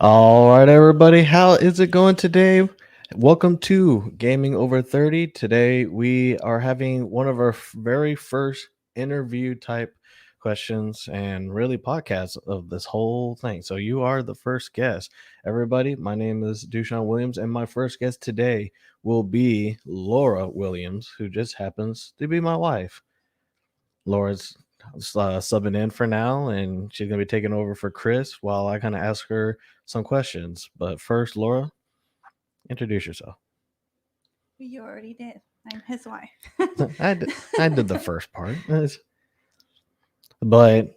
All right, everybody, how is it going today? Welcome to Gaming Over 30. Today, we are having one of our very first interview type questions and really podcasts of this whole thing. So, you are the first guest. Everybody, my name is DuShaun Williams, and my first guest today will be Laura Williams, who just happens to be my wife. Laura's subbing in for now, and she's gonna be taking over for Chris while I kind of ask her some questions. But first, Laura, introduce yourself. You already did. I'm his wife. I did the first part, but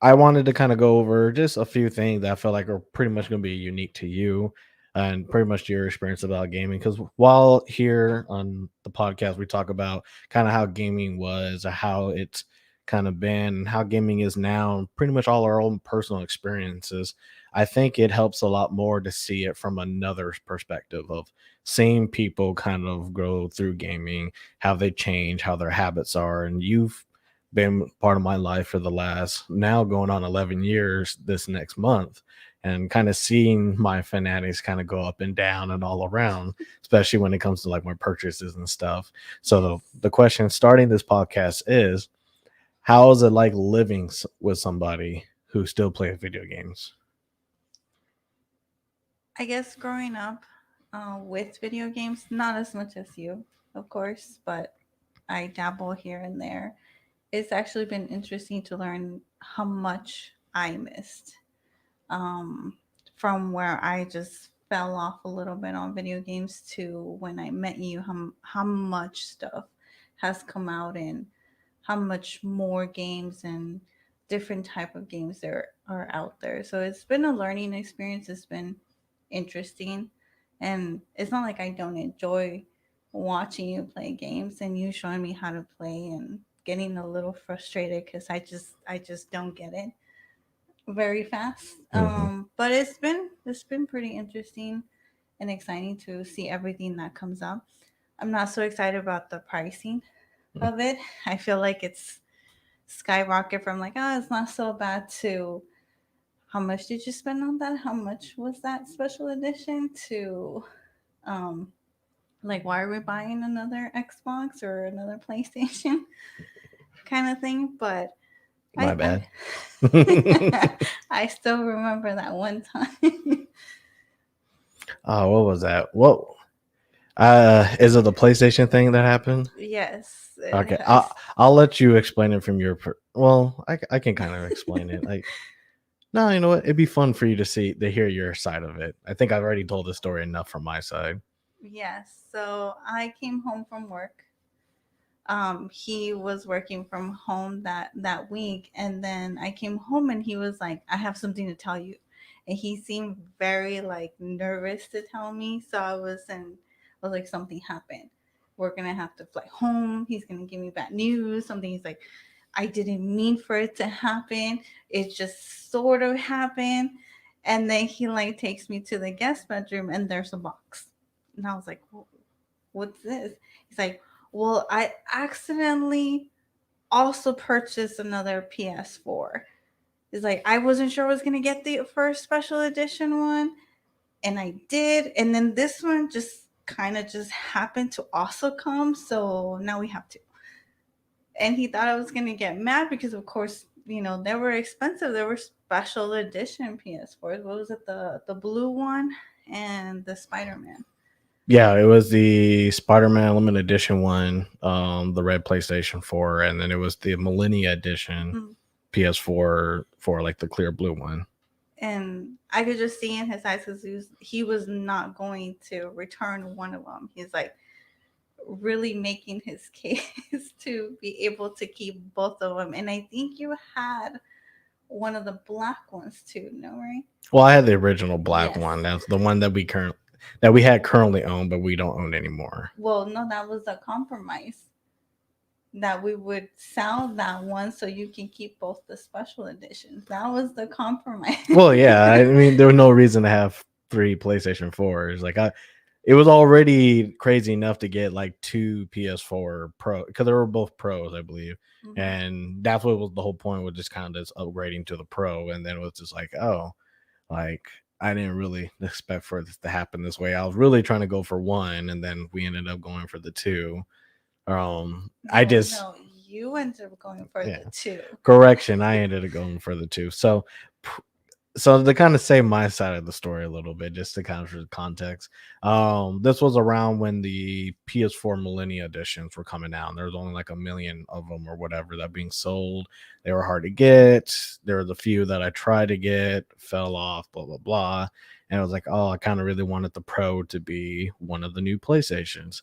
I wanted to kind of go over just a few things that I felt like are pretty much going to be unique to you and pretty much your experience about gaming. Because while here on the podcast, we talk about kind of how gaming was, or how it's kind of been, and how gaming is now, and pretty much all our own personal experiences. I think it helps a lot more to see it from another perspective of seeing people kind of grow through gaming, how they change, how their habits are. And you've been part of my life for the last now going on 11 years this next month, and kind of seeing my fanatics kind of go up and down and all around, especially when it comes to like my purchases and stuff. So the question starting this podcast is, how is it like living with somebody who still plays video games? I guess growing up with video games, not as much as you, of course, but I dabble here and there. It's actually been interesting to learn how much I missed um, from where I just fell off a little bit on video games to when I met you, how much stuff has come out and how much more games and different type of games there are out there. So it's been a learning experience. It's been interesting, and it's not like I don't enjoy watching you play games and you showing me how to play and getting a little frustrated because I just don't get it very fast. Mm-hmm. But it's been pretty interesting and exciting to see everything that comes up. I'm not so excited about the pricing of it. I feel like it's skyrocket from like, oh, it's not so bad to how much did you spend on that? How much was that special edition to um like why are we buying another Xbox or another PlayStation kind of thing? But My I bad. I still remember that one time. Oh, what was that? Whoa. Is it the PlayStation thing that happened? Yes, it Okay, has. I'll let you explain it from your. Well, I can kind of explain it. Like, no, you know what? It'd be fun for you to hear your side of it. I think I've already told the story enough from my side. Yes. So I came home from work. He was working from home that week, and then I came home and he was like, I have something to tell you. And he seemed very like nervous to tell me. So I was like, something happened. We're gonna have to fly home. He's gonna give me bad news. Something. He's like, I didn't mean for it to happen. It just sort of happened. And then he like takes me to the guest bedroom and there's a box. And I was like, what's this? He's like, well, I accidentally also purchased another PS4. It's like I wasn't sure I was gonna get the first special edition one, and I did, and then this one just kind of just happened to also come, so now we have to. And he thought I was gonna get mad because, of course, they were expensive. They were special edition PS4s. What was it? The blue one and the Spider Man. Yeah, it was the Spider-Man Limited Edition one, the red PlayStation 4, and then it was the Millennia Edition PS4 for like the clear blue one. And I could just see in his eyes because he was not going to return one of them. He's like really making his case to be able to keep both of them. And I think you had one of the black ones too, no, right? Well, I had the original black Yes. one. That's the one that we had currently owned, but we don't own anymore. Well, no, that was a compromise that we would sell that one so you can keep both the special editions. That was the compromise. Well, yeah, I mean, there was no reason to have three PlayStation 4s. It was already crazy enough to get like two PS4 Pro because they were both pros, I believe. Mhm. And that's what was the whole point, was just kind of just upgrading to the Pro. And then it was just like, oh, like I didn't really expect for this to happen this way. I was really trying to go for one, and then we ended up going for the two. I No, just no, you ended up going for yeah. the two. Correction, I ended up going for the two. So to kind of say my side of the story a little bit, just to kind of for context, this was around when the PS4 Millennia editions were coming out. And there was only like a million of them or whatever that being sold. They were hard to get. There was a few that I tried to get, fell off, blah blah blah. And I was like, oh, I kind of really wanted the Pro to be one of the new PlayStations.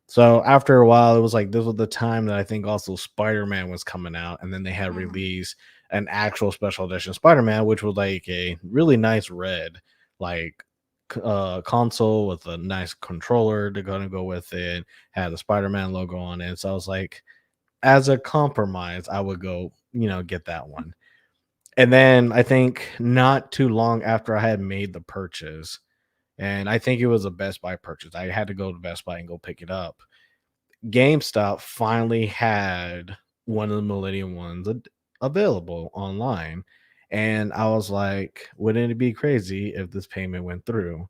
So after a while, it was like this was the time that I think also Spider-Man was coming out, and then they had Mhm. released an actual special edition Spider-Man, which was like a really nice red, like console with a nice controller to go with it, had the Spider-Man logo on it. So I was like, as a compromise, I would go, get that one. And then I think not too long after I had made the purchase, and I think it was a Best Buy purchase, I had to go to Best Buy and go pick it up. GameStop finally had one of the Millennium ones available online. And I was like, wouldn't it be crazy if this payment went through?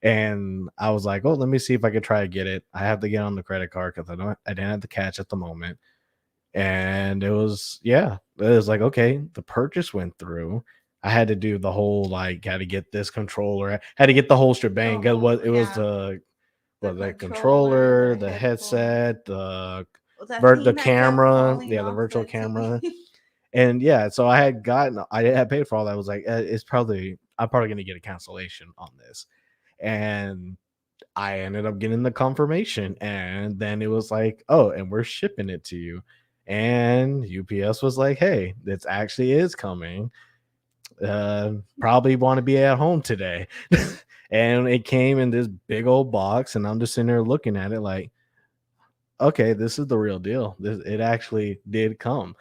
And I was like, oh, let me see if I could try to get it. I have to get on the credit card because I didn't have the cash at the moment. And it was, yeah, it was like, okay, the purchase went through. I had to do the whole like, had to get this controller, I had to get the whole The shebang. whole, It was yeah, the the controller, controller, the the headphone, headset, the that the thing that kept camera, falling yeah, the off virtual the camera, TV. and yeah. So I had paid for all that. I was like, it's probably I'm probably gonna get a cancellation on this, and I ended up getting the confirmation, and then it was like, oh, and we're shipping it to you, and UPS was like, hey, this actually is coming. Probably want to be at home today. And it came in this big old box, and I'm just sitting there looking at it like, okay, this is the real deal. It actually did come.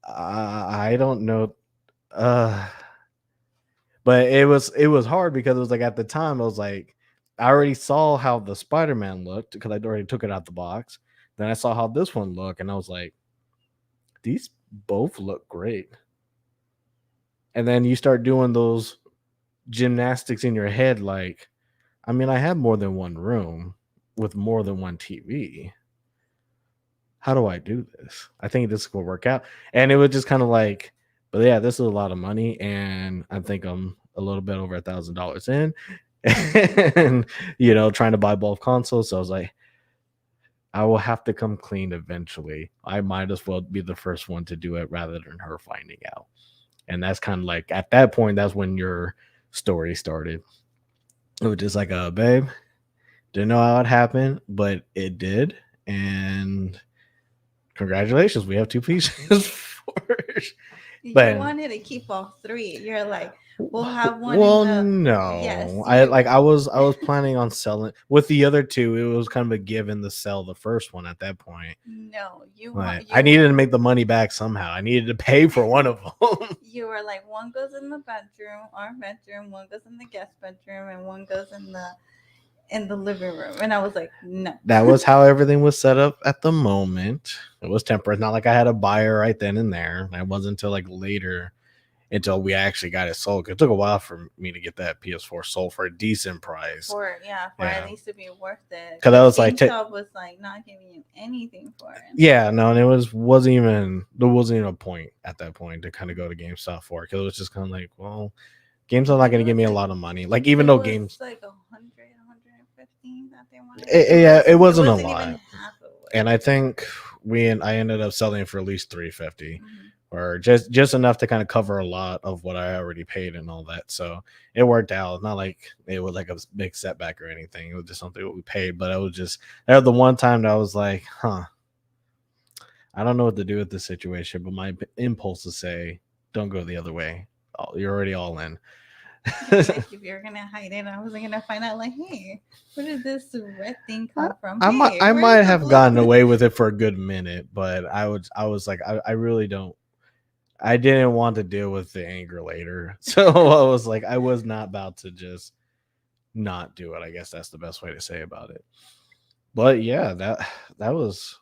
I don't know, uh, but it was hard because it was like at the time I was like, I already saw how the Spider-Man looked because I already took it out the box. Then I saw how this one looked, and I was like, these both look great. And then you start doing those gymnastics in your head, like, I mean, I have more than one room with more than one TV. How do I do this? I think this will work out. And it was just kind of like, but yeah, this is a lot of money. And I think I'm a little bit over $1,000 in and, trying to buy both consoles. So I was like, I will have to come clean eventually. I might as well be the first one to do it rather than her finding out. And that's kind of like, at that point, that's when your story started. It was just like, babe, didn't know how it happened, but it did. And congratulations, we have two pieces for it. You But wanted to keep all three. You're like, we'll have one in well, the. Yes, no. I you. like I was planning on selling with the other two. It was kind of a given to sell the first one at that point. No, you Like want I you. needed to make the money back somehow. I needed to pay for one of them. You were like, one goes in the bedroom, our bedroom, one goes in the guest bedroom, and one goes in the living room. And I was like, no. That was how everything was set up at the moment. It was temporary. It's not like I had a buyer right then and there. It wasn't until like later until we actually got it sold. It took a while for me to get that PS4 sold for a decent price. For at Yeah, least to be worth it, because I because was like, GameStop was like not giving you anything for it. yeah, no, and it wasn't even there wasn't even a point at that point to kind of go to GameStop for it because it was just kind of like, well, GameStop's not It going to give was me a like lot of money. Like even it though was games, like 115 that they wanted. yeah, it It wasn't a wasn't even lot, half of what. and I think I ended up selling for at least 350 Mhm. or just enough to kind of cover a lot of what I already paid and all that. So it worked out. Not like it was like a big setback or anything. It was just something that we paid, but it was just that was the one time that I was like, huh, I don't know what to do with this situation, but my impulse to say, don't go the other way. Oh, you're already all in. You're like, if you're gonna hide it, I wasn't gonna find out. Like, hey, where did this red thing I, come from? I might Hey, I where's might the have gotten blue? away with it for a good minute, but I was like I really don't. I didn't want to deal with the anger later, so I was like I was not about to just not do it. I guess that's the best way to say about it. But yeah, that was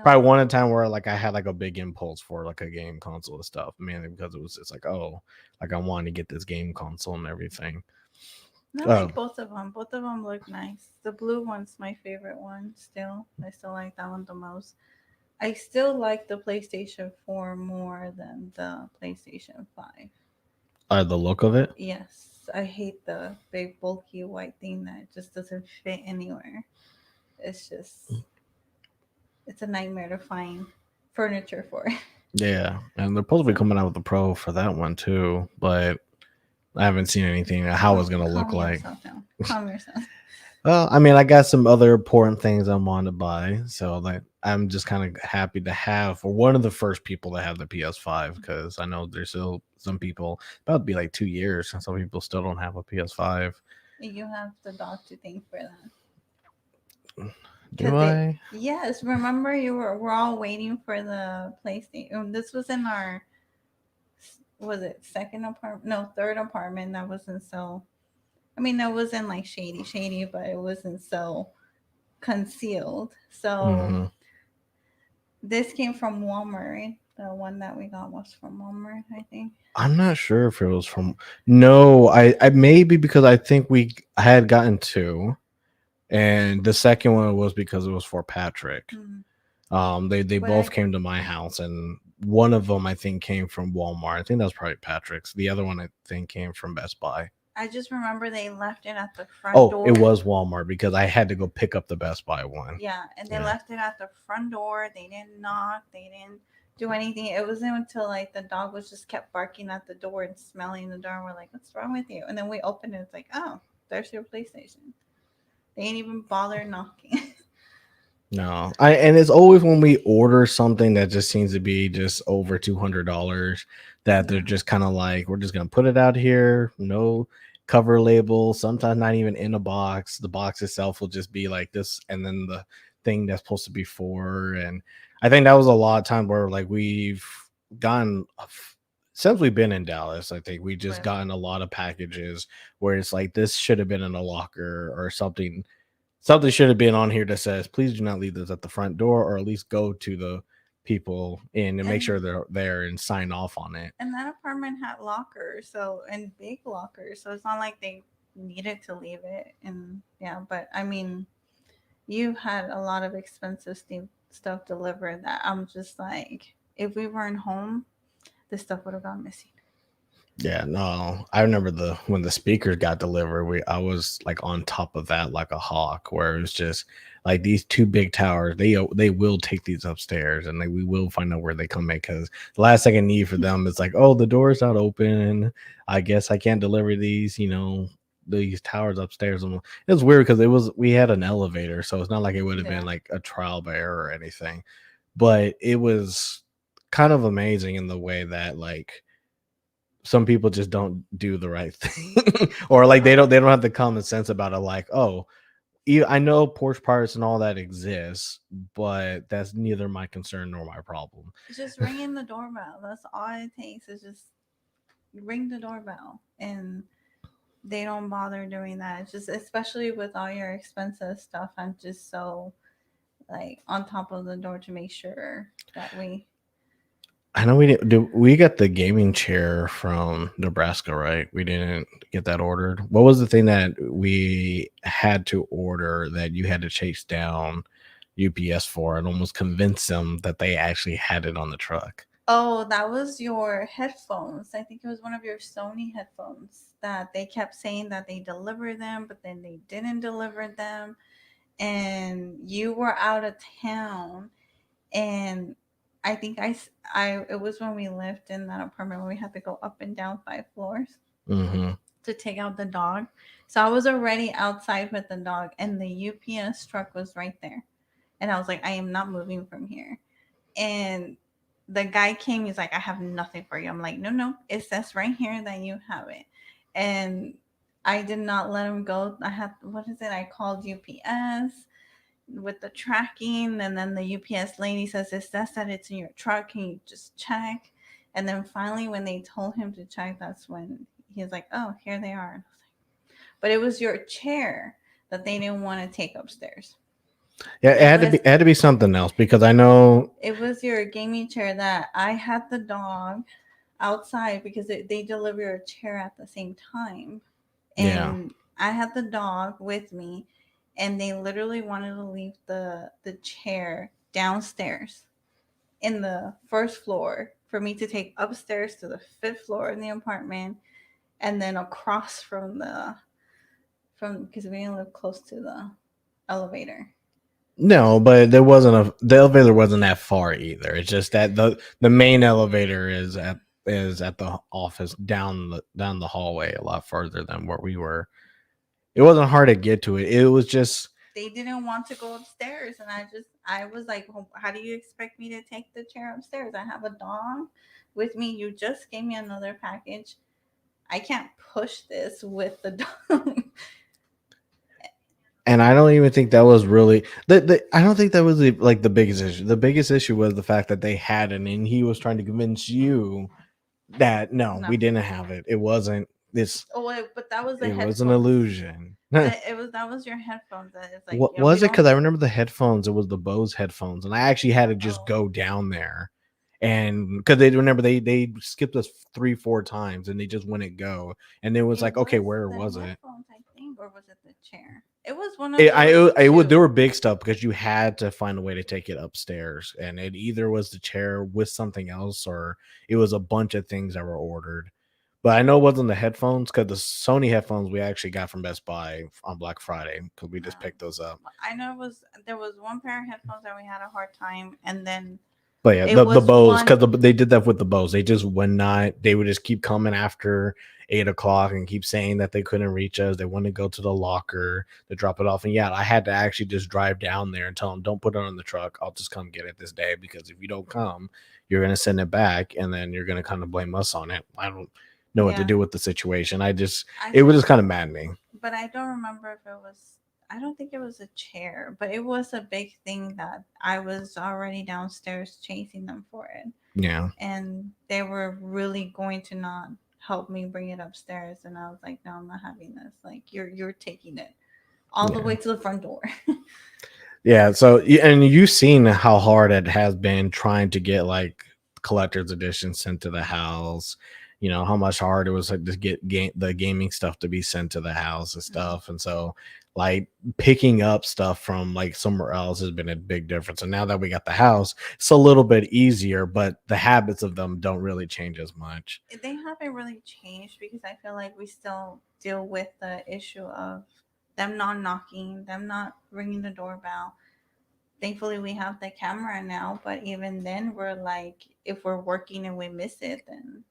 probably No, one time where like I had like a big impulse for like a game console and stuff, mainly because it was just like, oh, like I wanted to get this game console and everything. I Oh, like both of them. Both of them look nice. The blue one's my favorite one still. I still like that one the most. I still like the PlayStation 4 more than the PlayStation 5. the look of it. Yes, I hate the big bulky white thing that just doesn't fit anywhere. It's just it's a nightmare to find furniture for. Yeah, and they're supposed to be So coming out with the Pro for that one too, but I haven't seen anything how it's gonna look calm like. yourself down. Calm yourself. Well, I mean, I got some other important things I want to buy, so like I'm just kind of happy to have for one of the first people to have the PS5 because I know there's still some people about to be like 2 years, and some people still don't have a PS5. You have the dog to thank for that. Do Cause it I? yes, remember we're all waiting for the PlayStation. This was in our was it second apartment? No, third apartment that wasn't so I mean it wasn't like shady, but it wasn't so concealed. So Hmm. this came from Walmart, right? The one that we got was from Walmart, I think. I'm not sure if it was from. No, I maybe because I think we had gotten two, and the second one was because it was for Patrick. Mm. They But both came to my house, and one of them I think came from Walmart. I think that was probably Patrick's. The other one I think came from Best Buy. I just remember they left it at the front Oh, it door. was Walmart because I had to go pick up the Best Buy one. Yeah, and they Yeah. left it at the front door. They didn't knock. They didn't do anything. It wasn't until like the dog was just kept barking at the door and smelling the door. And we're like, "What's wrong with you?" And then we opened it. It's like, "Oh, there's your PlayStation." They ain't even bother knocking. No, I and it's always when we order something that just seems to be just over $200 that they're Yeah. just kind of like, we're just gonna put it out here, no cover label, sometimes not even in a box. The box itself will just be like this, and then the thing that's supposed to be for. And I think that was a lot of time where like we've gotten since we've been in Dallas. I think we just Really? gotten a lot of packages where it's like this should have been in a locker or something. Something should have been on here that says, "Please do not leave this at the front door," or at least go to the people in and make And sure they're there and sign off on it. and that apartment had lockers, so and big lockers, so it's not like they needed to leave it. And yeah, but I mean, you had a lot of expensive stuff delivered that I'm just like, if we weren't home, this stuff would have gone missing. Yeah, no, I remember the when the speakers got delivered, we I was like on top of that like a hawk, where it was just like these two big towers. They will take these upstairs, and we will find out where they come in because the last thing I need for them is like, oh, the door's not open. I guess I can't deliver these, these towers upstairs. And it was weird because we had an elevator, so it's not like it would have been Yeah. like a trial by error or anything, but it was kind of amazing in the way that like some people just don't do the right thing or like No. they don't have the common sense about it like, oh, I know Porsche parts and all that exists, but that's neither my concern nor my problem. It's just ringing the doorbell. That's all it takes is just ring the doorbell. And they don't bother doing that. It's just, especially with all your expensive stuff, I'm just so like on top of the door to make sure that we. I know we didn't do we got the gaming chair from Nebraska, right? We didn't get that ordered. What was the thing that we had to order that you had to chase down UPS for and almost convince them that they actually had it on the truck? Oh, that was your headphones. I think it was one of your Sony headphones that they kept saying that they delivered them, but then they didn't deliver them. And you were out of town. And I think it was when we lived in that apartment when we had to go up and down 5 floors Hmm. to take out the dog. So I was already outside with the dog, and the UPS truck was right there. And I was like, I am not moving from here. And the guy came, he's like, I have nothing for you. I'm like, no, no, it says right here that you have it. And I did not let him go. I had, what is it? I called UPS with the tracking, and then the UPS lady says, it says that it's in your truck. Can you just check? And then finally, when they told him to check, that's when he was like, oh, here they are. But it was your chair that they didn't want to take upstairs. Yeah, It was it had to be something else because I know. it was your gaming chair that I had the dog outside because they deliver a chair at the same time. Yeah. And I had the dog with me, and they literally wanted to leave the chair downstairs in the first floor for me to take upstairs to the fifth floor in the apartment, and then across from because we didn't live close to the elevator. No, but the elevator wasn't that far either. It's just that the main elevator is at the office down the hallway a lot further than where we were. It wasn't hard to get to it. It was just They didn't want to go upstairs, and I was like, "Well, how do you expect me to take the chair upstairs? I have a dog with me. You just gave me another package. I can't push this with the dog." and I don't even think that was really I don't think that was the biggest issue. The biggest issue was the fact that they had it and he was trying to convince you that no, we No. didn't have it. It wasn't this. Oh wait, but that was the It was an headphones. illusion. That was your headphones. That it's like, What yeah, we was it? don't. Because I remember the headphones. It was the Bose headphones, and I actually had to just Oh, go down there, and because they remember they skipped us 3 4 times, and they just wouldn't go, and it was it like, okay, was where the was it? headphones, I think, or was it the chair? It was one of It, those I would there two. were big stuff because you had to find a way to take it upstairs, and it either was the chair with something else, or it was a bunch of things that were ordered. But I know it wasn't the headphones because the Sony headphones we actually got from Best Buy on Black Friday because we just picked those up. I know there was one pair of headphones that we had a hard time, and then But yeah, it the was Bose one. because they did that with the Bose. They just would not. They would just keep coming after 8 o'clock and keep saying that they couldn't reach us. They want to go to the locker to drop it off. And yeah, I had to actually just drive down there and tell them, "Don't put it on the truck. I'll just come get it this day because if you don't come, you're gonna send it back, and then you're gonna kind of blame us on it." I don't know what to Yeah, do with the situation. I It was just kind of maddening. but I don't remember if it was. I don't think it was a chair, but it was a big thing that I was already downstairs chasing them for it, Yeah, and they were really going to not help me bring it upstairs, and I was like, no, I'm not having this. Like, you're taking it all the yeah. way to the front door. Yeah, so and you've seen how hard it has been trying to get like collector's edition sent to the house. You know how much hard it was like, to get the gaming stuff to be sent to the house and Mhm. stuff. And so, like picking up stuff from like somewhere else has been a big difference. And now that we got the house, it's a little bit easier, but the habits of them don't really change as much. They haven't really changed because I feel like we still deal with the issue of them not knocking, them not ringing the doorbell. Thankfully, we have the camera now, but even then, we're like, if we're working and we miss it, then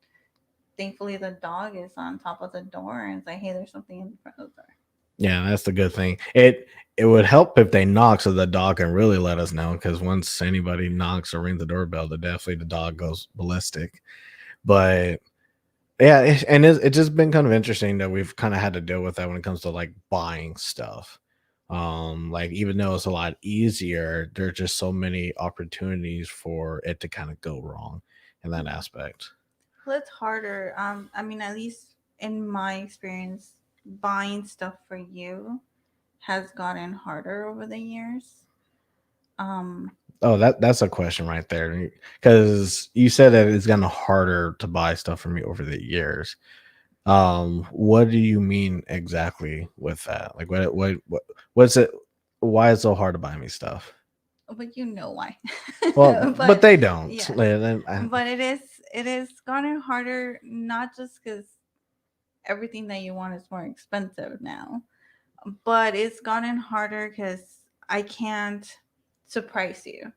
thankfully the dog is on top of the door and it's like, hey, there's something in front of the door. Yeah, that's the good thing. It would help if they knock so the dog can really let us know because once anybody knocks or rings the doorbell, then definitely the dog goes ballistic. But yeah, it's just been kind of interesting that we've kind of had to deal with that when it comes to like buying stuff. Like even though it's a lot easier, there's just so many opportunities for it to kind of go wrong in that Yeah. aspect. Well, it's harder. I mean, at least in my experience, buying stuff for you has gotten harder over the years. Um, Oh, that's a question right there. Because you said that it's gotten harder to buy stuff from me over the years. What do you mean exactly with that? Like what's it why is it so hard to buy me stuff? but you know why. But But they don't. yeah, I- but it is gotten harder, not just because everything that you want is more expensive now, but it's gotten harder because I can't surprise you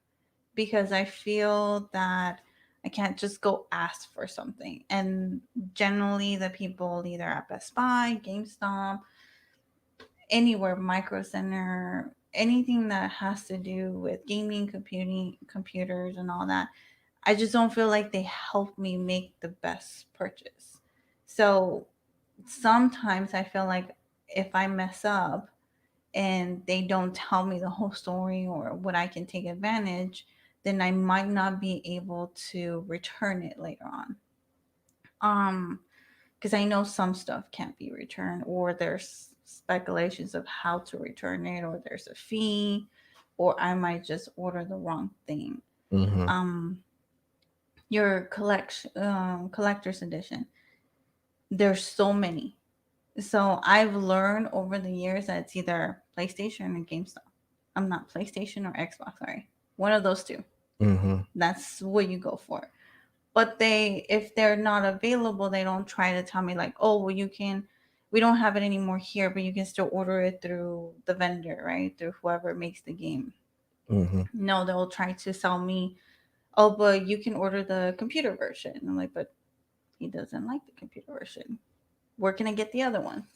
because I feel that I can't just go ask for something. And generally, the people either at Best Buy, GameStop, anywhere, Micro Center, anything that has to do with gaming, computing, computers, and all that, I just don't feel like they help me make the best purchase. So sometimes I feel like if I mess up and they don't tell me the whole story or what I can take advantage, then I might not be able to return it later on. Because I know some stuff can't be returned, or there's speculations of how to return it, or there's a fee, or I might just order the wrong thing. mhm. Um, your collector's edition. There's so many. So I've learned over the years that it's either PlayStation or GameStop. I'm not PlayStation or Xbox, sorry. One of those two. Mm-hmm. That's what you go for. But they, if they're not available, they don't try to tell me like, oh, well, you can, we don't have it anymore here, but you can still order it through the vendor, right? Through whoever makes the game. Mm-hmm. No, they'll try to sell me, oh, but you can order the computer version. I'm like, but he doesn't like the computer version. Where can I get the other one?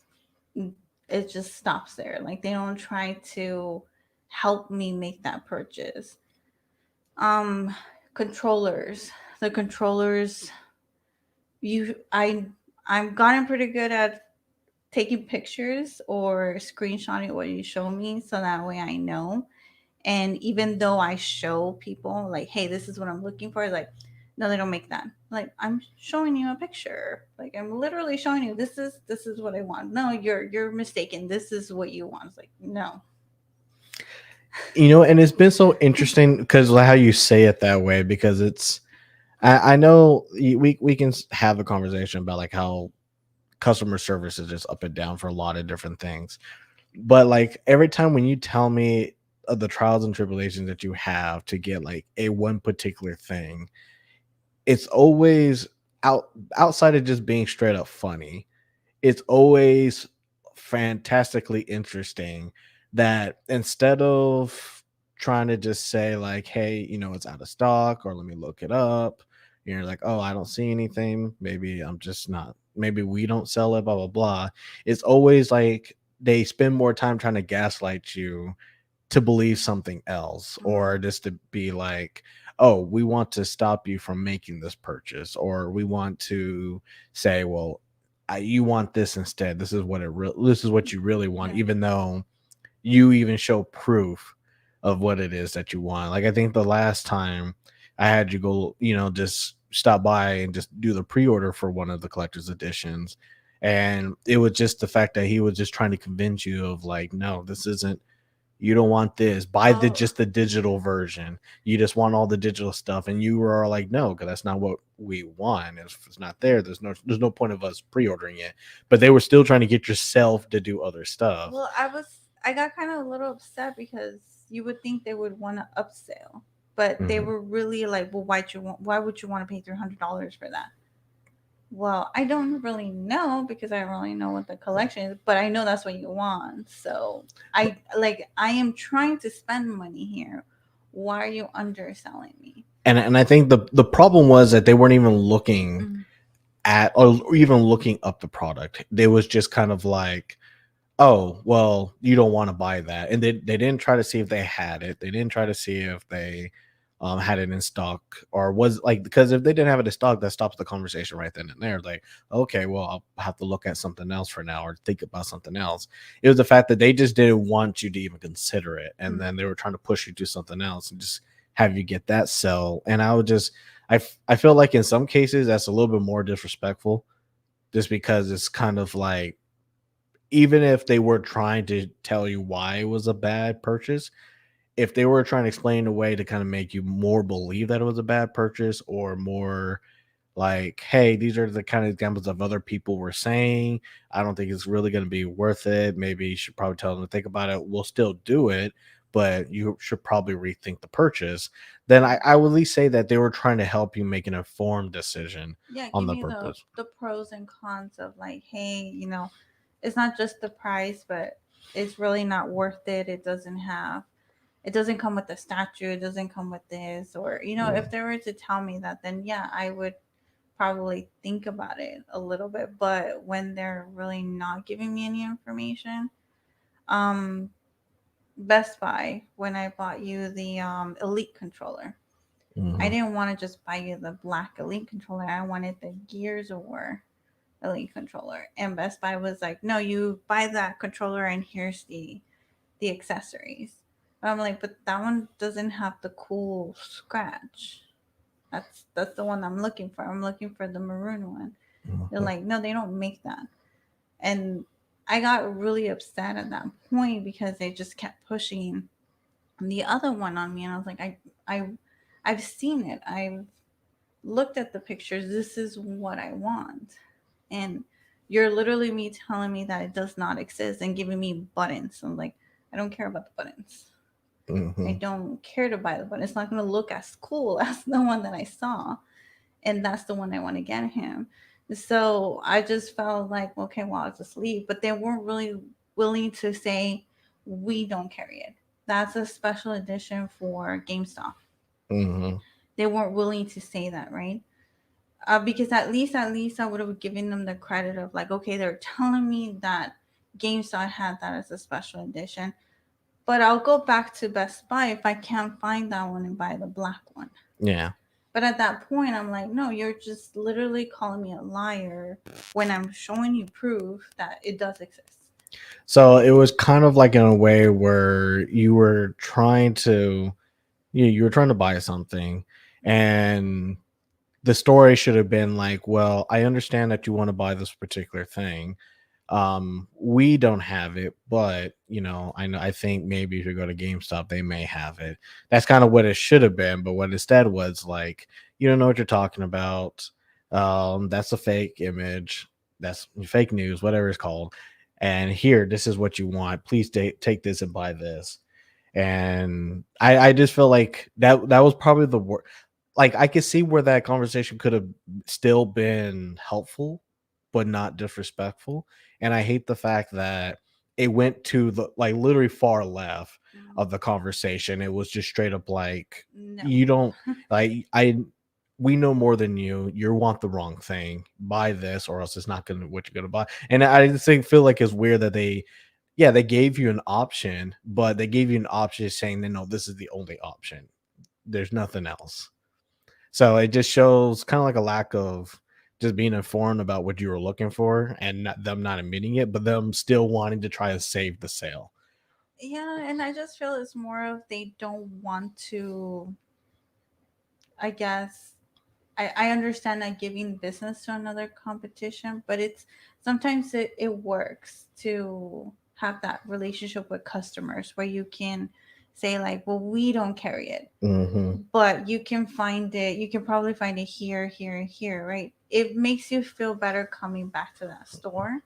It just stops there. Like they don't try to help me make that purchase. Um, controllers. The controllers, you, I've gotten pretty good at taking pictures or screenshotting what you show me, so that way I know. And even though I show people like, hey, this is what I'm looking for, like, no, they don't make that. Like, I'm showing you a picture. Like, I'm literally showing you this is what I want. No, you're mistaken. This is what you want. It's like, no. And it's been so interesting because how you say it that way, because I know we can have a conversation about like how customer service is just up and down for a lot of different things. But like every time when you tell me of the trials and tribulations that you have to get like a one particular thing, it's always outside of just being straight up funny. It's always fantastically interesting that instead of trying to just say like, hey, it's out of stock, or let me look it up, you're like, oh, I don't see anything, maybe I'm just not, maybe we don't sell it, blah blah blah. It's always like they spend more time trying to gaslight you to believe something else, Mm, or just to be like, oh, we want to stop you from making this purchase, or we want to say, well, you want this instead, this is what you really want, yeah. even though you even show proof of what it is that you want. Like I think the last time I had you go, just stop by and just do the pre-order for one of the collector's editions, and it was just the fact that he was just trying to convince you of like, no, this isn't, you don't want this, buy the Oh, just the digital version, you just want all the digital stuff, and you were all like, no, because that's not what we want. If it's not there, there's no point of us pre-ordering it. But they were still trying to get yourself to do other stuff. well, I got kind of a little upset because you would think they would want to upsell, but they Hmm. were really like, well, why would you want to pay $300 for that? Well, I don't really know because I don't really know what the collection is, but I know that's what you want. So I am trying to spend money here. Why are you underselling me? And I think the problem was that they weren't even looking Mm. at, or even looking up the product. They was just kind of like, oh, well, you don't want to buy that. And they didn't try to see if they had it. They didn't try to see if they had it in stock, or was like, because if they didn't have it in stock, that stops the conversation right then and there. Like, okay, well, I'll have to look at something else for now, or think about something else. It was the fact that they just didn't want you to even consider it. And Mm. then they were trying to push you to something else and just have you get that sell. And I would just, I feel like in some cases that's a little bit more disrespectful, just because it's kind of like, even if they were trying to tell you why it was a bad purchase, if they were trying to explain a way to kind of make you more believe that it was a bad purchase, or more like, hey, these are the kind of examples of other people were saying, I don't think it's really going to be worth it. Maybe you should probably tell them to think about it. We'll still do it, but you should probably rethink the purchase. Then I would at least say that they were trying to help you make an informed decision Yeah, on give the me the purpose. the pros and cons of like, hey, it's not just the price, but it's really not worth it. It doesn't come with the statue, it doesn't come with this, or if Mm, they were to tell me that, then yeah, I would probably think about it a little bit. But when they're really not giving me any information, um Best Buy, when I bought you the Elite controller, I mhm, didn't want to just buy you the black Elite controller. I wanted the Gears of War Elite controller. And Best Buy was like, no, you buy that controller and here's the accessories. I'm like, but that one doesn't have the cool scratch. That's the one I'm looking for. I'm looking for the maroon one. They're mhm, like, no, they don't make that. And I got really upset at that point because they just kept pushing the other one on me, and I was like, I I've seen it. I've looked at the pictures. This is what I want. And You're literally me telling me that it does not exist and giving me buttons. I'm like, I don't care about the buttons. I Mm-hmm. don't care to buy the button. It's not going to look as cool as the one that I saw. And that's the one I want to get him. So I just felt like, okay, well, I'll just leave. But they weren't really willing to say, we don't carry it. That's a special edition for GameStop. Mm-hmm. They weren't willing to say that, right? Because at least I would have given them the credit of like, okay, they're telling me that GameStop had that as a special edition, but I'll go back to Best Buy if I can't find that one and buy the black one. Yeah. But at that point, I'm like, no, you're just literally calling me a liar when I'm showing you proof that it does exist. So it was kind of like in a way where you were trying to, you were trying to buy something, and the story should have been like, well, I understand that you want to buy this particular thing. We don't have it, but I know, I think maybe if you go to GameStop they may have it. That's kind of what it should have been, but what instead was like, you don't know what you're talking about. That's a fake image, that's fake news, whatever it's called, and here, this is what you want, please take this and buy this. And I just feel like that was probably the worst. Like, I could see where that conversation could have still been helpful, but not disrespectful. And I hate the fact that it went to the like literally far left Mm, of the conversation. It was just straight up like, no. you don't like I we know more than you. You want the wrong thing. Buy this, or else it's not gonna what you're gonna buy. And I just feel like it's weird that they gave you an option, but they gave you an option saying that no, this is the only option. There's nothing else. So it just shows kind of like a lack of just being informed about what you were looking for, and them not admitting it, but them still wanting to try to save the sale. Yeah, and I just feel it's more of they don't want to, I guess. I understand that giving business to another competition, but it's sometimes it works to have that relationship with customers where you can say like, well, we don't carry it, Hmm. but you can find it, you can probably find it here, here, and here, right? It makes you feel better coming back to that store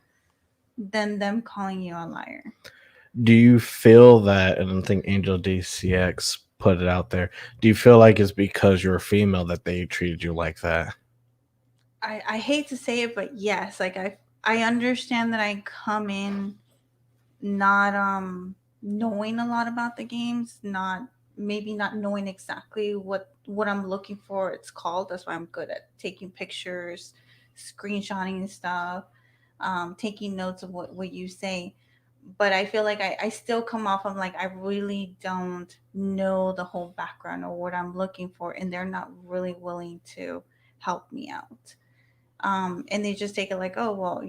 than them calling you a liar. Do you feel that, and I think Angel DCX put it out there, do you feel like it's because you're a female that they treated you like that? I hate to say it, but yes, like I understand that I come in not knowing a lot about the games, not maybe not knowing exactly what I'm looking for. It's called. That's why I'm good at taking pictures, screenshotting stuff, taking notes of what you say. But I feel like I still come off of like I really don't know the whole background or what I'm looking for, and they're not really willing to help me out. And they just take it like, oh well,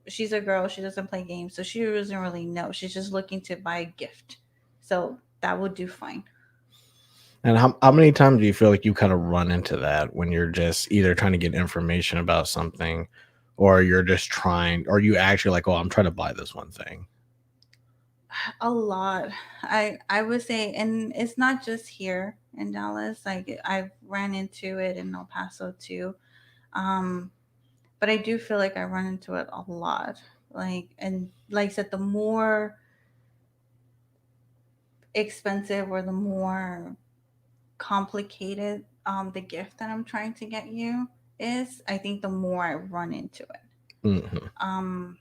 she's a girl, she doesn't play games, so she doesn't really know. She's just looking to buy a gift. So that would do fine. And how many times do you feel like you kind of run into that when you're just either trying to get information about something, or you're just trying, or you actually like, oh, I'm trying to buy this one thing? A lot. I would say, and it's not just here in Dallas. Like I've ran into it in El Paso too. Um, but I do feel like I run into it a lot. Like and like I said, the more expensive or the more complicated the gift that I'm trying to get you is, I think the more I run into it. Hmm. Um,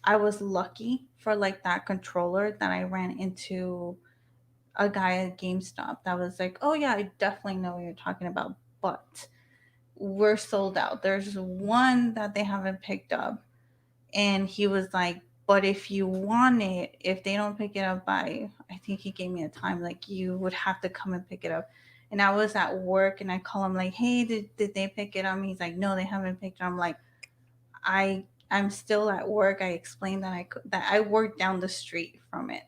I was lucky for like that controller that I ran into a guy at GameStop that was like, "Oh yeah, I definitely know what you're talking about, but we're sold out. There's one that they haven't picked up." And he was like, "But if you want it, if they don't pick it up by, I think he gave me a time, like you would have to come and pick it up." And I was at work and I call him like, "Hey, did they pick it up?" And he's like, "No, they haven't picked it up." I'm like, I'm still at work. I explained that that I work down the street from it.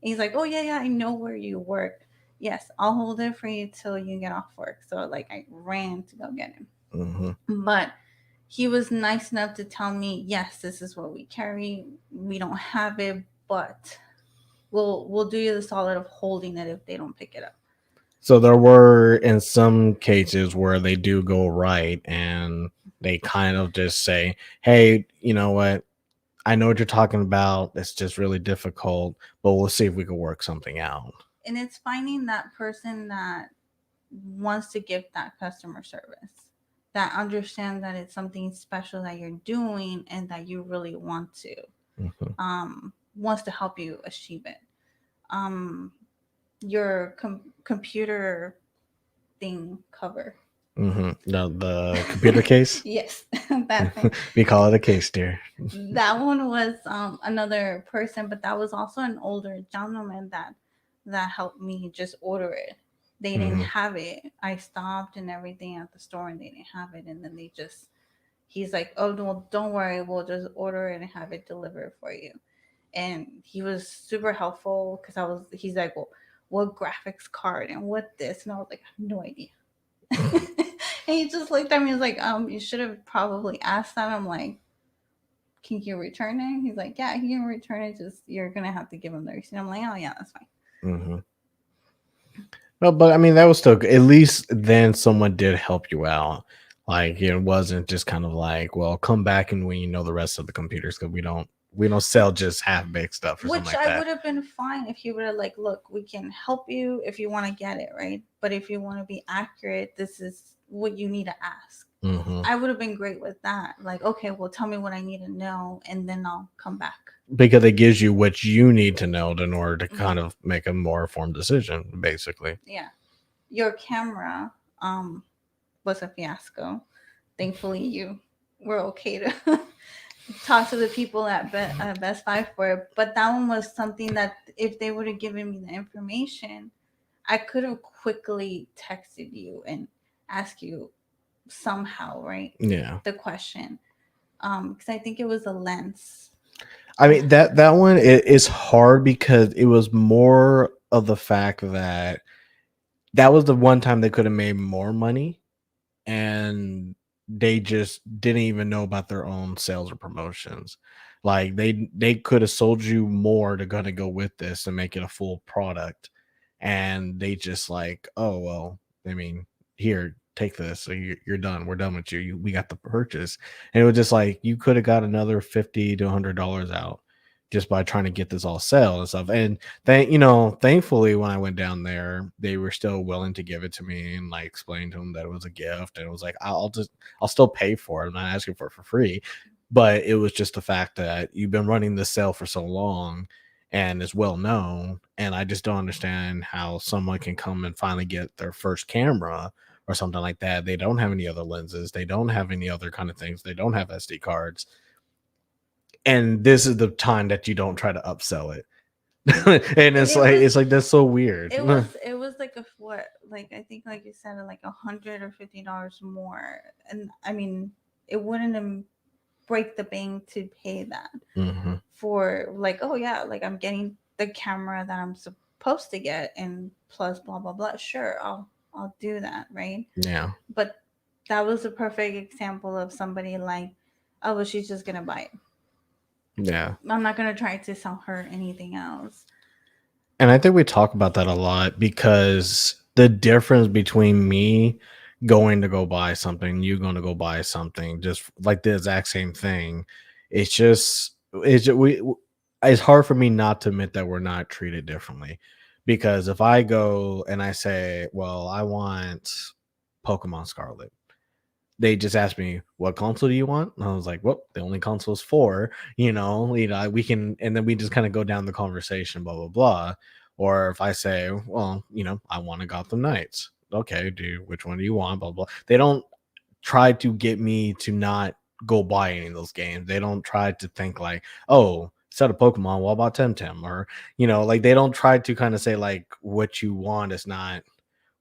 And he's like, "Oh yeah, yeah, I know where you work. Yes, I'll hold it for you till you get off work." So like I ran to go get him. Hmm. But he was nice enough to tell me, "Yes, this is what we carry. We don't have it, but we'll do you the solid of holding it if they don't pick it up." So there were in some cases where they do go right, and They kind of just say, hey, you know what? I know what you're talking about. It's just really difficult, but we'll see if we can work something out. And it's finding that person that wants to give that customer service, that understands that it's something special that you're doing and that you really want to, Mm-hmm. wants to help you achieve it. Um, your computer thing cover. Mm-hmm. The computer case. Yes, that thing. We call it a case, dear. That one was another person, but that was also an older gentleman that helped me just order it. They didn't Mm-hmm. have it. I stopped and everything at the store, and they didn't have it. And then he's like, "Oh no, don't worry, we'll just order it and have it delivered for you." And he was super helpful because he's like, "Well, what graphics card and what this?" And I was like, "I have no idea." And he just looked at me and was like, you should have probably asked that. I'm like, can you return it? He's like, yeah, he can return it. Just you're gonna have to give him the receipt. I'm like, oh yeah, that's fine. Mm-hmm. Well, but I mean, that was still at least then someone did help you out. Like it wasn't just kind of like, well, come back and when you know the rest of the computers because we don't sell just half baked stuff or something Which like I that. would have been fine if he would have like, look, we can help you if you want to get it right, but if you want to be accurate, this is what you need to ask. Mm-hmm. I would have been great with that. Like, okay, well, tell me what I need to know, and then I'll come back. Because it gives you what you need to know in order to kind Mhm. of make a more informed decision, basically. Yeah, your camera was a fiasco. Thankfully, you were okay to talk to the people at Best Buy for it. But that one was something that if they would have given me the information, I could have quickly texted you and asked you somehow, right? Yeah. The question. Because I think it was a lens. I mean that one it is hard because it was more of the fact that that was the one time they could have made more money and they just didn't even know about their own sales or promotions. Like they could have sold you more to gonna go with this and make it a full product, and they just like, oh well, I mean, here, take this, so you're done. We're done with you. We got the purchase, and it was just like you could have got another $50 to $100 out just by trying to get this all sell and stuff. And thankfully, when I went down there, they were still willing to give it to me and like explain to them that it was a gift. And it was like, I'll still pay for it. I'm not asking for it for free. But it was just the fact that you've been running this sale for so long and it's well known. And I just don't understand how someone can come and finally get their first camera or something like that. They don't have any other lenses, they don't have any other kind of things, they don't have SD cards. And this is the time that you don't try to upsell it. And And it's like that's so weird. it was like a what, like I think like you said, like $150 more, and I mean it wouldn't break the bank to pay that Hmm. for like, oh yeah, like I'm getting the camera that I'm supposed to get and plus blah blah blah. Sure, I'll do that, right? Yeah. But that was a perfect example of somebody like, oh well, she's just gonna buy it. Yeah. I'm not gonna try to sell her anything else. And I think we talk about that a lot because the difference between me going to go buy something, you going to go buy something, just like the exact same thing. It's hard for me not to admit that we're not treated differently. Because if I go and I say, well, I want Pokemon Scarlet, they just asked me, what console do you want? And I was like, well, the only console is four, we can, and then we just kind of go down the conversation, blah, blah, blah. Or if I say, well, I want a Gotham Knights. Okay, which one do you want? Blah, blah. They don't try to get me to not go buy any of those games. They don't try to think like, oh, instead of Pokemon, what about Temtem? Or, like they don't try to kind of say like what you want is not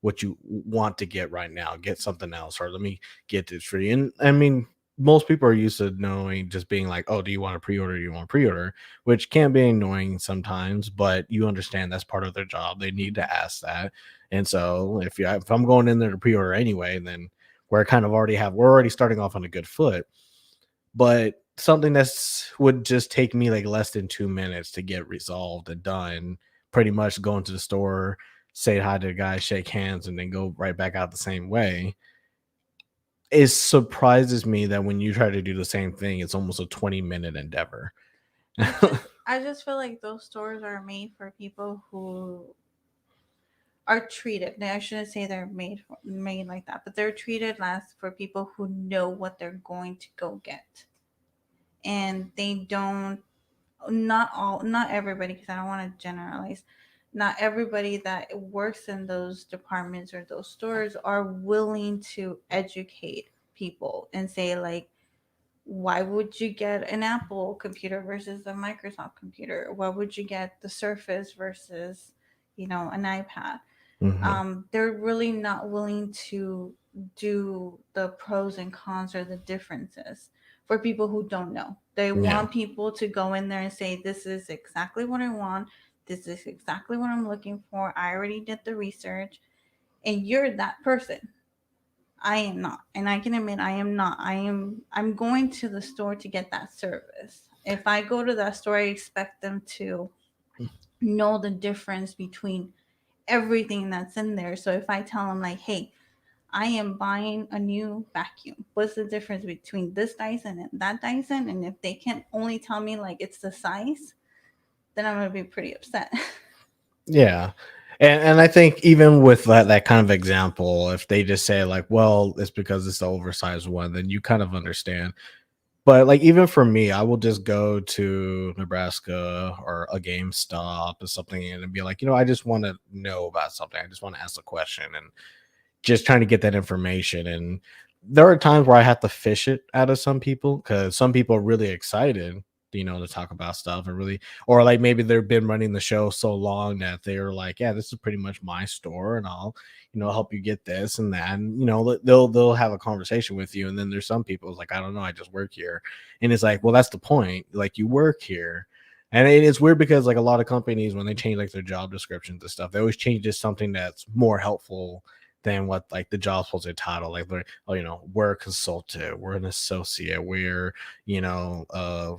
what you want to get right now. Get something else, or let me get this for you. And I mean, most people are used to knowing, just being like, oh, do you want to pre-order? Do you want to pre-order? Which can be annoying sometimes, but you understand that's part of their job. They need to ask that. And so if I'm going in there to pre-order anyway, then we're already starting off on a good foot. But something that's would just take me like less than 2 minutes to get resolved and done, pretty much going to the store, say hi to the guy, shake hands, and then go right back out the same way. it surprises me that when you try to do the same thing, it's almost a 20-minute endeavor. I just feel like those stores are made for people who are treated. Now, I shouldn't say they're made like that, but they're treated less for people who know what they're going to go get, and they don't. Not all, not everybody, because I don't want to generalize. Not everybody that works in those departments or those stores are willing to educate people and say like, why would you get an Apple computer versus a Microsoft computer? Why would you get the Surface versus, an iPad? Hmm. They're really not willing to do the pros and cons or the differences for people who don't know. They Yeah. want people to go in there and say, this is exactly what I want. This is exactly what I'm looking for. I already did the research. And you're that person. I am not. And I can admit I am not. I'm going to the store to get that service. If I go to that store, I expect them to know the difference between everything that's in there. So if I tell them like, "Hey, I am buying a new vacuum. What's the difference between this Dyson and that Dyson?" And if they can only tell me like it's the size, then I'm gonna be pretty upset. Yeah. And I think even with that kind of example, if they just say like, well, it's because it's the oversized one, then you kind of understand. But like even for me, I will just go to Nebraska or a GameStop or something and be like, I just want to know about something. I just want to ask a question and just trying to get that information. And there are times where I have to fish it out of some people because some people are really excited, to talk about stuff and really, or like maybe they've been running the show so long that they're like, yeah, this is pretty much my store, and I'll, help you get this and that. And they'll have a conversation with you. And then there's some people it's like, I don't know, I just work here, and it's like, well, that's the point. Like you work here. And it's weird because like a lot of companies when they change like their job descriptions and stuff, they always change to something that's more helpful than what like the job supposed to title. Like they're, oh, we're a consultant, we're an associate, we're, you know, uh,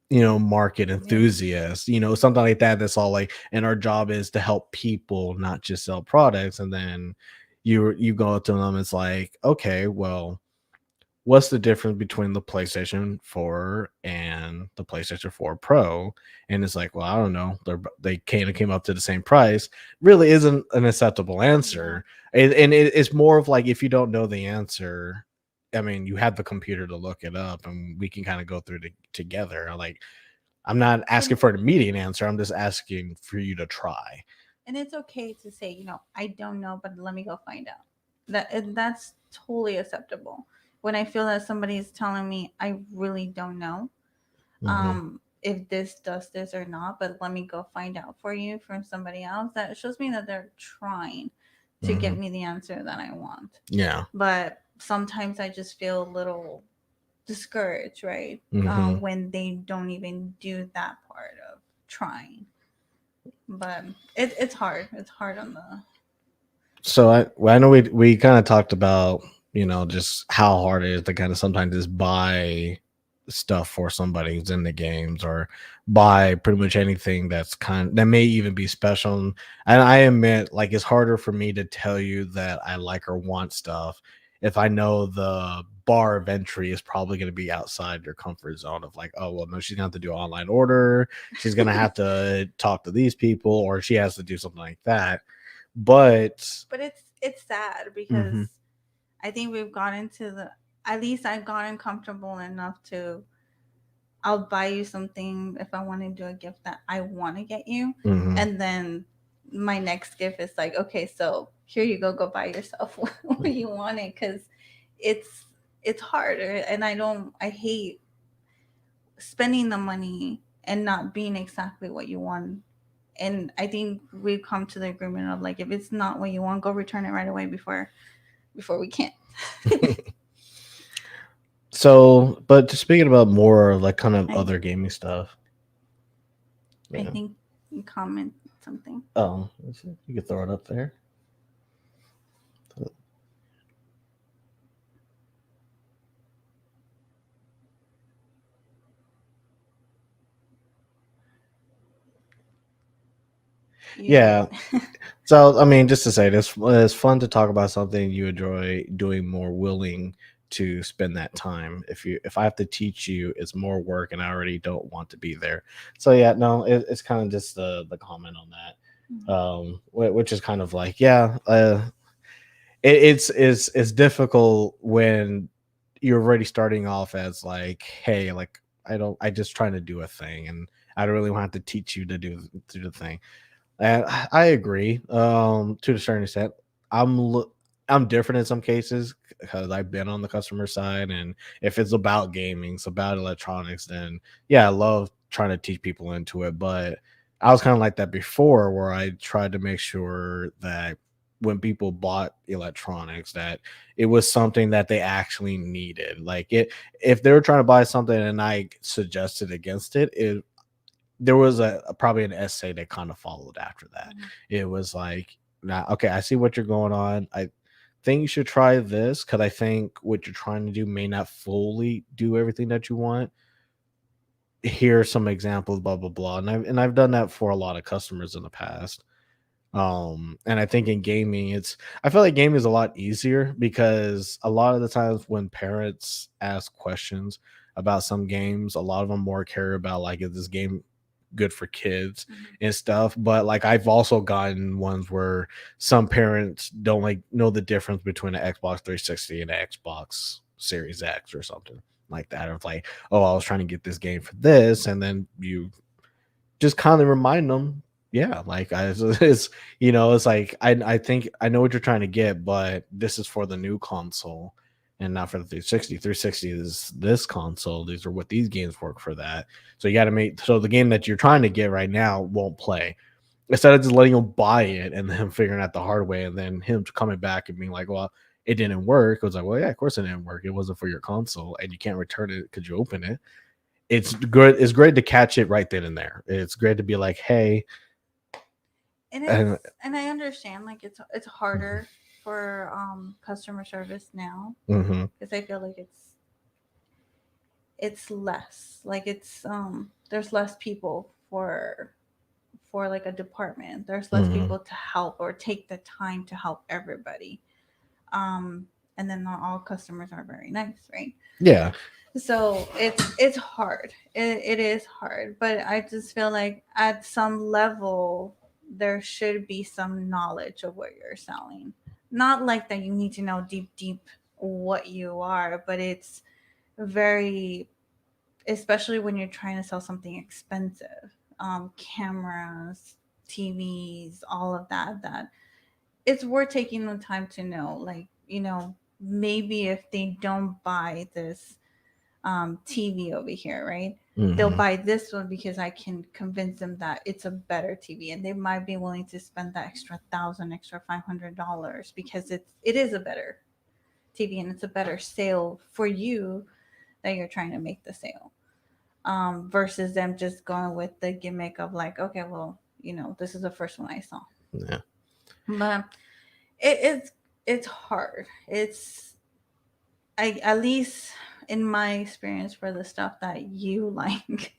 market Yeah. enthusiast, something like that. That's all like, and our job is to help people, not just sell products. And then you go up to them, it's like, okay, well, what's the difference between the PlayStation 4 and the PlayStation 4 Pro? And it's like, well, I don't know. They kind of came up to the same price. Really isn't an acceptable Yeah. answer. It's more of like if you don't know the answer, I mean, you have the computer to look it up, and we can kind of go through it together. Like, I'm not asking And for an immediate answer. I'm just asking for you to try. and it's okay to say, I don't know, but let me go find out. That's totally acceptable. When I feel that somebody is telling me I really don't know, Hmm. if this does this or not, but let me go find out for you from somebody else, that shows me that they're trying to Hmm. get me the answer that I want. Yeah. But sometimes I just feel a little discouraged, right? Hmm. When they don't even do that part of trying. But it's hard. It's hard on the. So I know we kind of talked about, just how hard it is to kind of sometimes just buy stuff for somebody who's in the games, or buy pretty much anything that may even be special. And I admit, like, it's harder for me to tell you that I like or want stuff if I know the bar of entry is probably going to be outside your comfort zone of like, oh well, no, she's gonna have to do an online order, she's gonna have to talk to these people, or she has to do something like that. But But it's sad because mhm, I think we've gotten to the. At least I've gotten comfortable enough to. I'll buy you something if I want to do a gift that I want to get you, mhm. and then my next gift is like, okay, so here you go, go buy yourself what you wanted, because it's it's harder, and I hate spending the money and not being exactly what you want. And I think we've come to the agreement of like, if it's not what you want, go return it right away before we can't. So, but just speaking about more of like kind of I other gaming stuff. I Yeah. think you comment something. Oh, you could throw it up there. You did. Yeah. So, I mean, just to say this, it's fun to talk about something you enjoy doing, more willing to spend that time. If I have to teach you, it's more work, and I already don't want to be there. So, yeah, no, it's kind of just the comment on that, Mhm. which is kind of like, yeah, it's difficult when you're already starting off as like, hey, like I just trying to do a thing, and I don't really want to teach you to do the thing. And I agree, to a certain extent. I'm l I'm different in some cases because I've been on the customer side, and if it's about gaming, it's about electronics, then yeah, I love trying to teach people into it. But I was kind of like that before, where I tried to make sure that when people bought electronics, that it was something that they actually needed. Like if they were trying to buy something and I suggested against it, there was probably an essay that kind of followed after that. Mhm. It was like, nah, okay, I see what you're going on. I think you should try this because I think what you're trying to do may not fully do everything that you want. Here are some examples, blah blah blah. And I've done that for a lot of customers in the past. And I think in gaming, I feel like gaming is a lot easier because a lot of the times when parents ask questions about some games, a lot of them more care about like, is this game good for kids Mhm. and stuff. But like I've also gotten ones where some parents don't like know the difference between an Xbox 360 and an Xbox Series X or something like that. Of like, oh, I was trying to get this game for this, and then you just kind of remind them, yeah, like it's it's like I think I know what you're trying to get, but this is for the new console and not for the 360. 360 is this console. These are what these games work for that. So you got to make so the game that you're trying to get right now won't play. Instead of just letting him buy it and then him figuring out the hard way, and then him coming back and being like, well, it didn't work. It was like, well, yeah, of course it didn't work. It wasn't for your console, and you can't return it because you open it. It's good. It's great to catch it right then and there. It's great to be like, hey, It is, and and I understand like it's mhm, harder for customer service now mhm, because I feel like it's less like it's there's less people for like a department. There's less mhm, people to help or take the time to help everybody. Um, and then not all customers are very nice, right? yeah, So it's hard. It is hard, but I just feel like at some level there should be some knowledge of what you're selling. Not like that you need to know deep what you are, but it's very, especially when you're trying to sell something expensive, cameras, TVs, all of that. That it's worth taking the time to know. Like maybe if they don't buy this TV over here, right? They'll mhm, buy this one because I can convince them that it's a better TV, and they might be willing to spend that extra thousand, extra $500 because it is a better TV and it's a better sale for you that you're trying to make the sale. Versus them just going with the gimmick of like, okay, well, this is the first one I saw, yeah, but it's hard. I at least in my experience for the stuff that you like,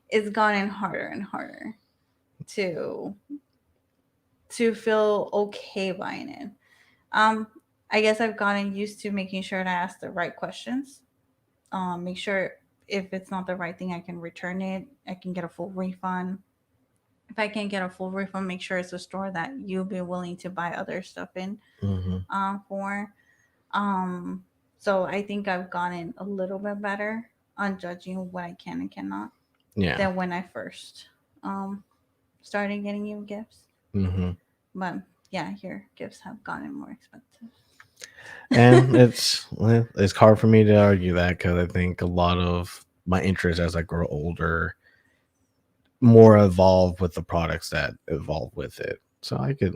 it's gotten harder and harder to feel okay buying it. Um, I guess I've gotten used to making sure to ask the right questions. Make sure if it's not the right thing, I can return it. I can get a full refund. If I can't get a full refund, make sure it's a store that you'll be willing to buy other stuff in mhm, for. Um, so I think I've gotten a little bit better on judging what I can and cannot yeah, than when I first um, started getting you gifts. mhm. But yeah, your gifts have gotten more expensive. And it's hard for me to argue that because I think a lot of my interest as I grow older more evolve with the products that evolve with it. So I could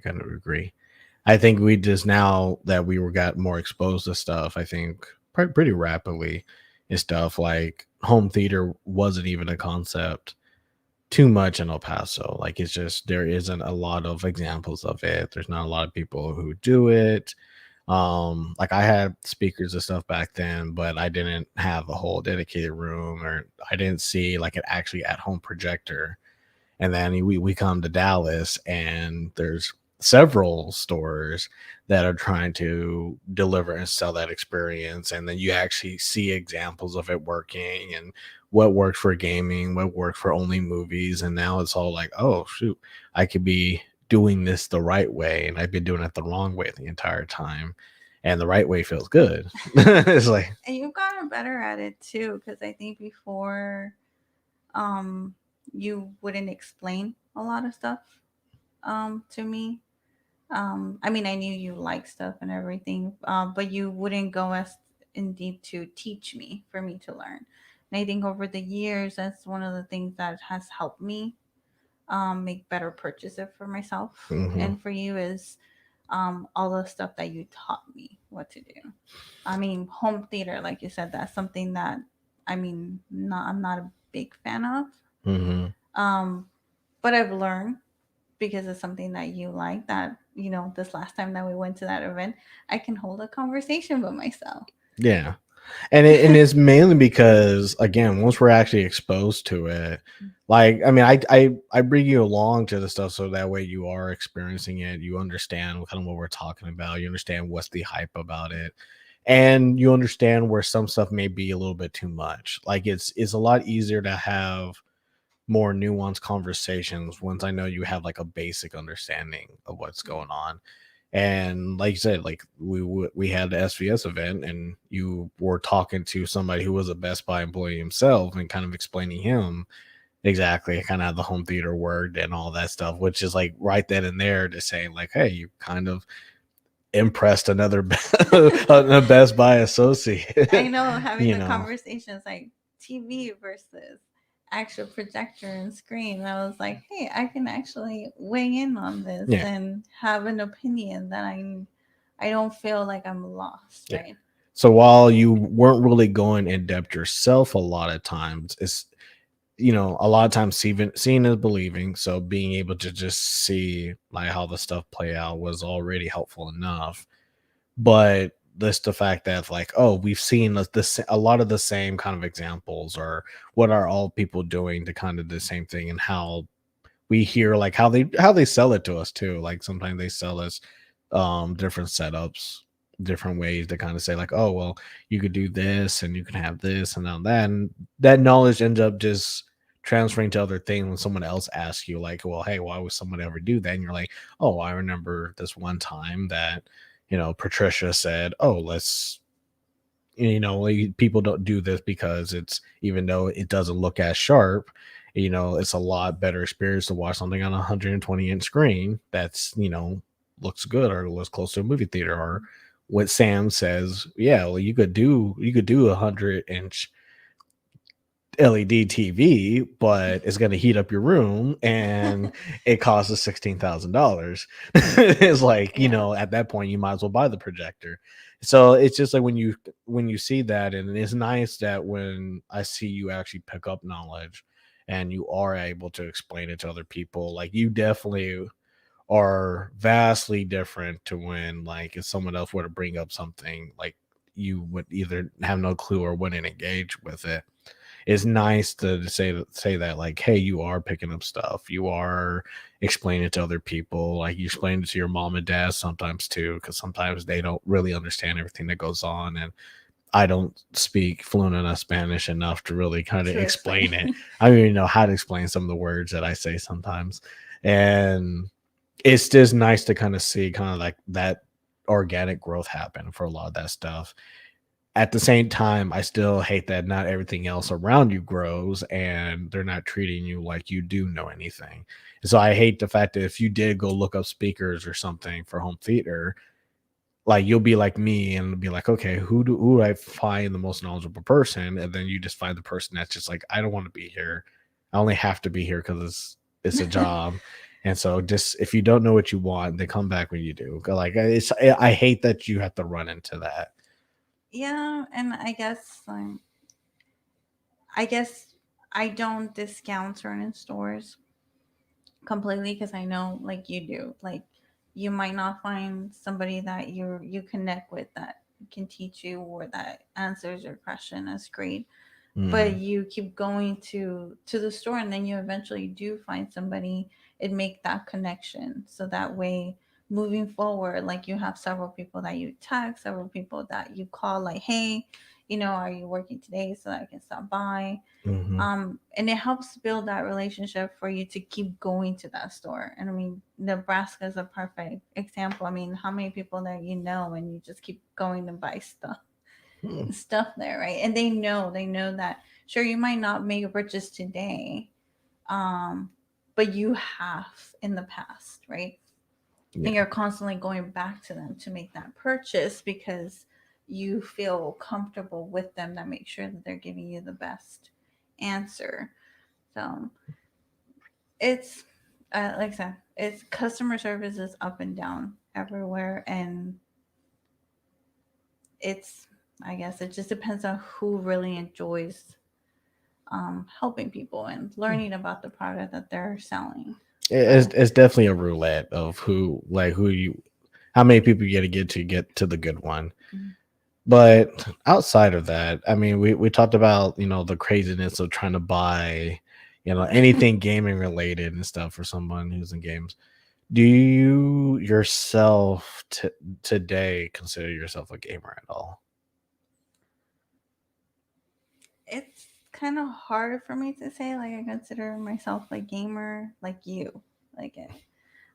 kind of agree. I think we just now that we were got more exposed to stuff, I think pretty rapidly and stuff like home theater wasn't even a concept too much in El Paso. Like it's just there isn't a lot of examples of it. There's not a lot of people who do it. Like I had speakers and stuff back then, but I didn't have a whole dedicated room or I didn't see like an actually at home projector. And then we come to Dallas, and there's several stores that are trying to deliver and sell that experience. And then you actually see examples of it working, and what worked for gaming, what worked for only movies. And now it's all like, oh, shoot, I could be doing this the right way, and I've been doing it the wrong way the entire time. And the right way feels good. It's like, And you've gotten better at it too, because I think before, um, you wouldn't explain a lot of stuff, to me. I mean, I knew you like stuff and everything, but you wouldn't go as in deep to teach me for me to learn. And I think over the years, that's one of the things that has helped me, make better purchases for myself mhm, and for you is, all the stuff that you taught me what to do. I mean, home theater, like you said, that's something that, I mean, I'm not a big fan of. mhm. Um, but I've learned because it's something that you like. That this last time that we went to that event, I can hold a conversation with myself. Yeah. And it's mainly because, again, once we're actually exposed to it, like, I mean, I bring you along to the stuff so that way you are experiencing it, you understand kind of what we're talking about, you understand what's the hype about it, and you understand where some stuff may be a little bit too much. Like, it's a lot easier to have more nuanced conversations once I know you have like a basic understanding of what's going on. And like you said, like we had the SVS event, and you were talking to somebody who was a Best Buy employee himself, and kind of explaining him exactly kind of how the home theater worked and all that stuff, which is like right then and there to say like, hey, you kind of impressed another a Best Buy I associate, know, having you the know. conversations like TV versus actual projector and screen. I was like, hey, I can actually weigh in on this Yeah, and have an opinion that I don't feel like I'm lost, yeah. right? So while you weren't really going in depth yourself, a lot of times it's, a lot of times seeing is believing. So being able to just see like how the stuff play out was already helpful enough. But this the fact that like, oh, we've seen a lot of the same kind of examples, or what are all people doing to kind of the same thing, and how we hear like how they sell it to us too. Like sometimes they sell us different setups, different ways to kind of say like, oh well, you could do this and you can have this and now that, and that knowledge ends up just transferring to other things when someone else asks you like, well, hey, why would someone ever do that? And you're like, oh, I remember this one time that Patricia said, oh, let's, like, people don't do this because it's, even though it doesn't look as sharp, it's a lot better experience to watch something on a 120-inch screen that's, looks good, or looks close to a movie theater. Or what Sam says, yeah, well, you could do 100-inch LED TV, but it's going to heat up your room, and it costs us $16,000. It's like, Yeah. at that point you might as well buy the projector. So it's just like when you see that, and it's nice that when I see you actually pick up knowledge and you are able to explain it to other people, like you definitely are vastly different to when, like, if someone else were to bring up something, like, you would either have no clue or wouldn't engage with it. It's nice to say that, like, hey, you are picking up stuff, you are explaining it to other people, like you explain it to your mom and dad sometimes too, because sometimes they don't really understand everything that goes on, and I don't speak fluent enough Spanish enough to really kind of To explain. explain it. I don't even know how to explain some of the words that I say sometimes. And it's just nice to kind of see kind of like that organic growth happen for a lot of that stuff. At the same time, I still hate that not everything else around you grows, and they're not treating you like you do know anything. So I hate the fact that if you did go look up speakers or something for home theater, like you'll be like me and be like, okay, who do I find the most knowledgeable person? And then you just find the person that's just like, I don't want to be here. I only have to be here because it's a job. And so just if you don't know what you want, then come back when you do. Like I hate that you have to run into that. Yeah, and I guess I don't discount certain stores completely because I know, like you do, like you might not find somebody that you connect with that can teach you or that answers your question as great but Hmm. you keep going to the store, and then you eventually do find somebody and make that connection. So that way, moving forward, like you have several people that you text, several people that you call, like, hey, are you working today so that I can stop by? Hmm. And it helps build that relationship for you to keep going to that store. And I mean, Nebraska is a perfect example. I mean, how many people that and you just keep going to buy stuff there, right? And they know that, sure, you might not make riches today, um, but you have in the past, right? And Yeah. you're constantly going back to them to make that purchase because you feel comfortable with them, that make sure that they're giving you the best answer. So it's like I said, it's customer service is up and down everywhere, and it's, I guess it just depends on who really enjoys helping people and learning about the product that they're selling. It's But it's definitely a roulette of who you how many people you got to get to the good one. mm, But outside of that, I mean, we talked about the craziness of trying to buy anything gaming related and stuff for someone who's in games. Do you yourself today consider yourself a gamer at all? it's kind of hard for me to say, like, I consider myself a gamer like you. Like,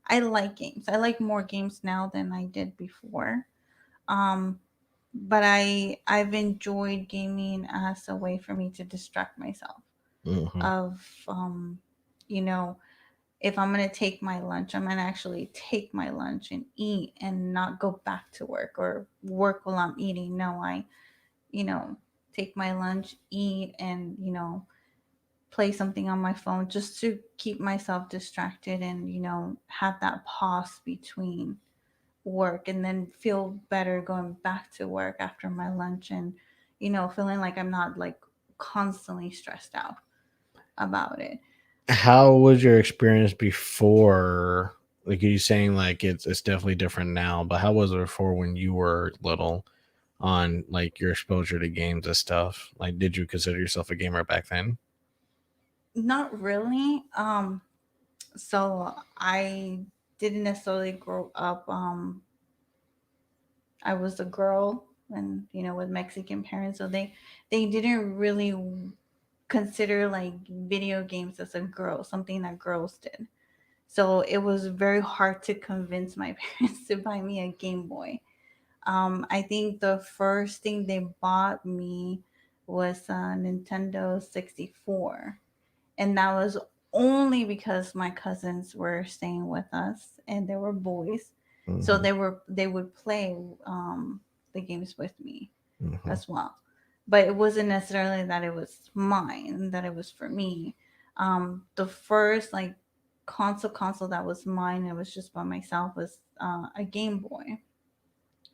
I like games. I like more games now than I did before. Um, but I've enjoyed gaming as a way for me to distract myself Hmm. of um, you know, if I'm gonna take my lunch, I'm gonna actually take my lunch and eat and not go back to work or work while I'm eating. No, I, you know, take my lunch, eat, and play something on my phone just to keep myself distracted and have that pause between work, and then feel better going back to work after my lunch, and feeling like I'm not like constantly stressed out about it. How was your experience before? Like you saying, like it's definitely different now, but how was it before when you were little? On like your exposure to games and stuff. Like, did you consider yourself a gamer back then? Not really. So I didn't necessarily grow up. I was a girl, and with Mexican parents, so they didn't really consider like video games as a girl, something that girls did. So it was very hard to convince my parents to buy me a Game Boy. I think the first thing they bought me was a Nintendo 64. And that was only because my cousins were staying with us and they were boys. So Hmm. they would play the games with me Hmm. as well. But it wasn't necessarily that it was mine, that it was for me. The first like console that was mine, it was just by myself, was a Game Boy.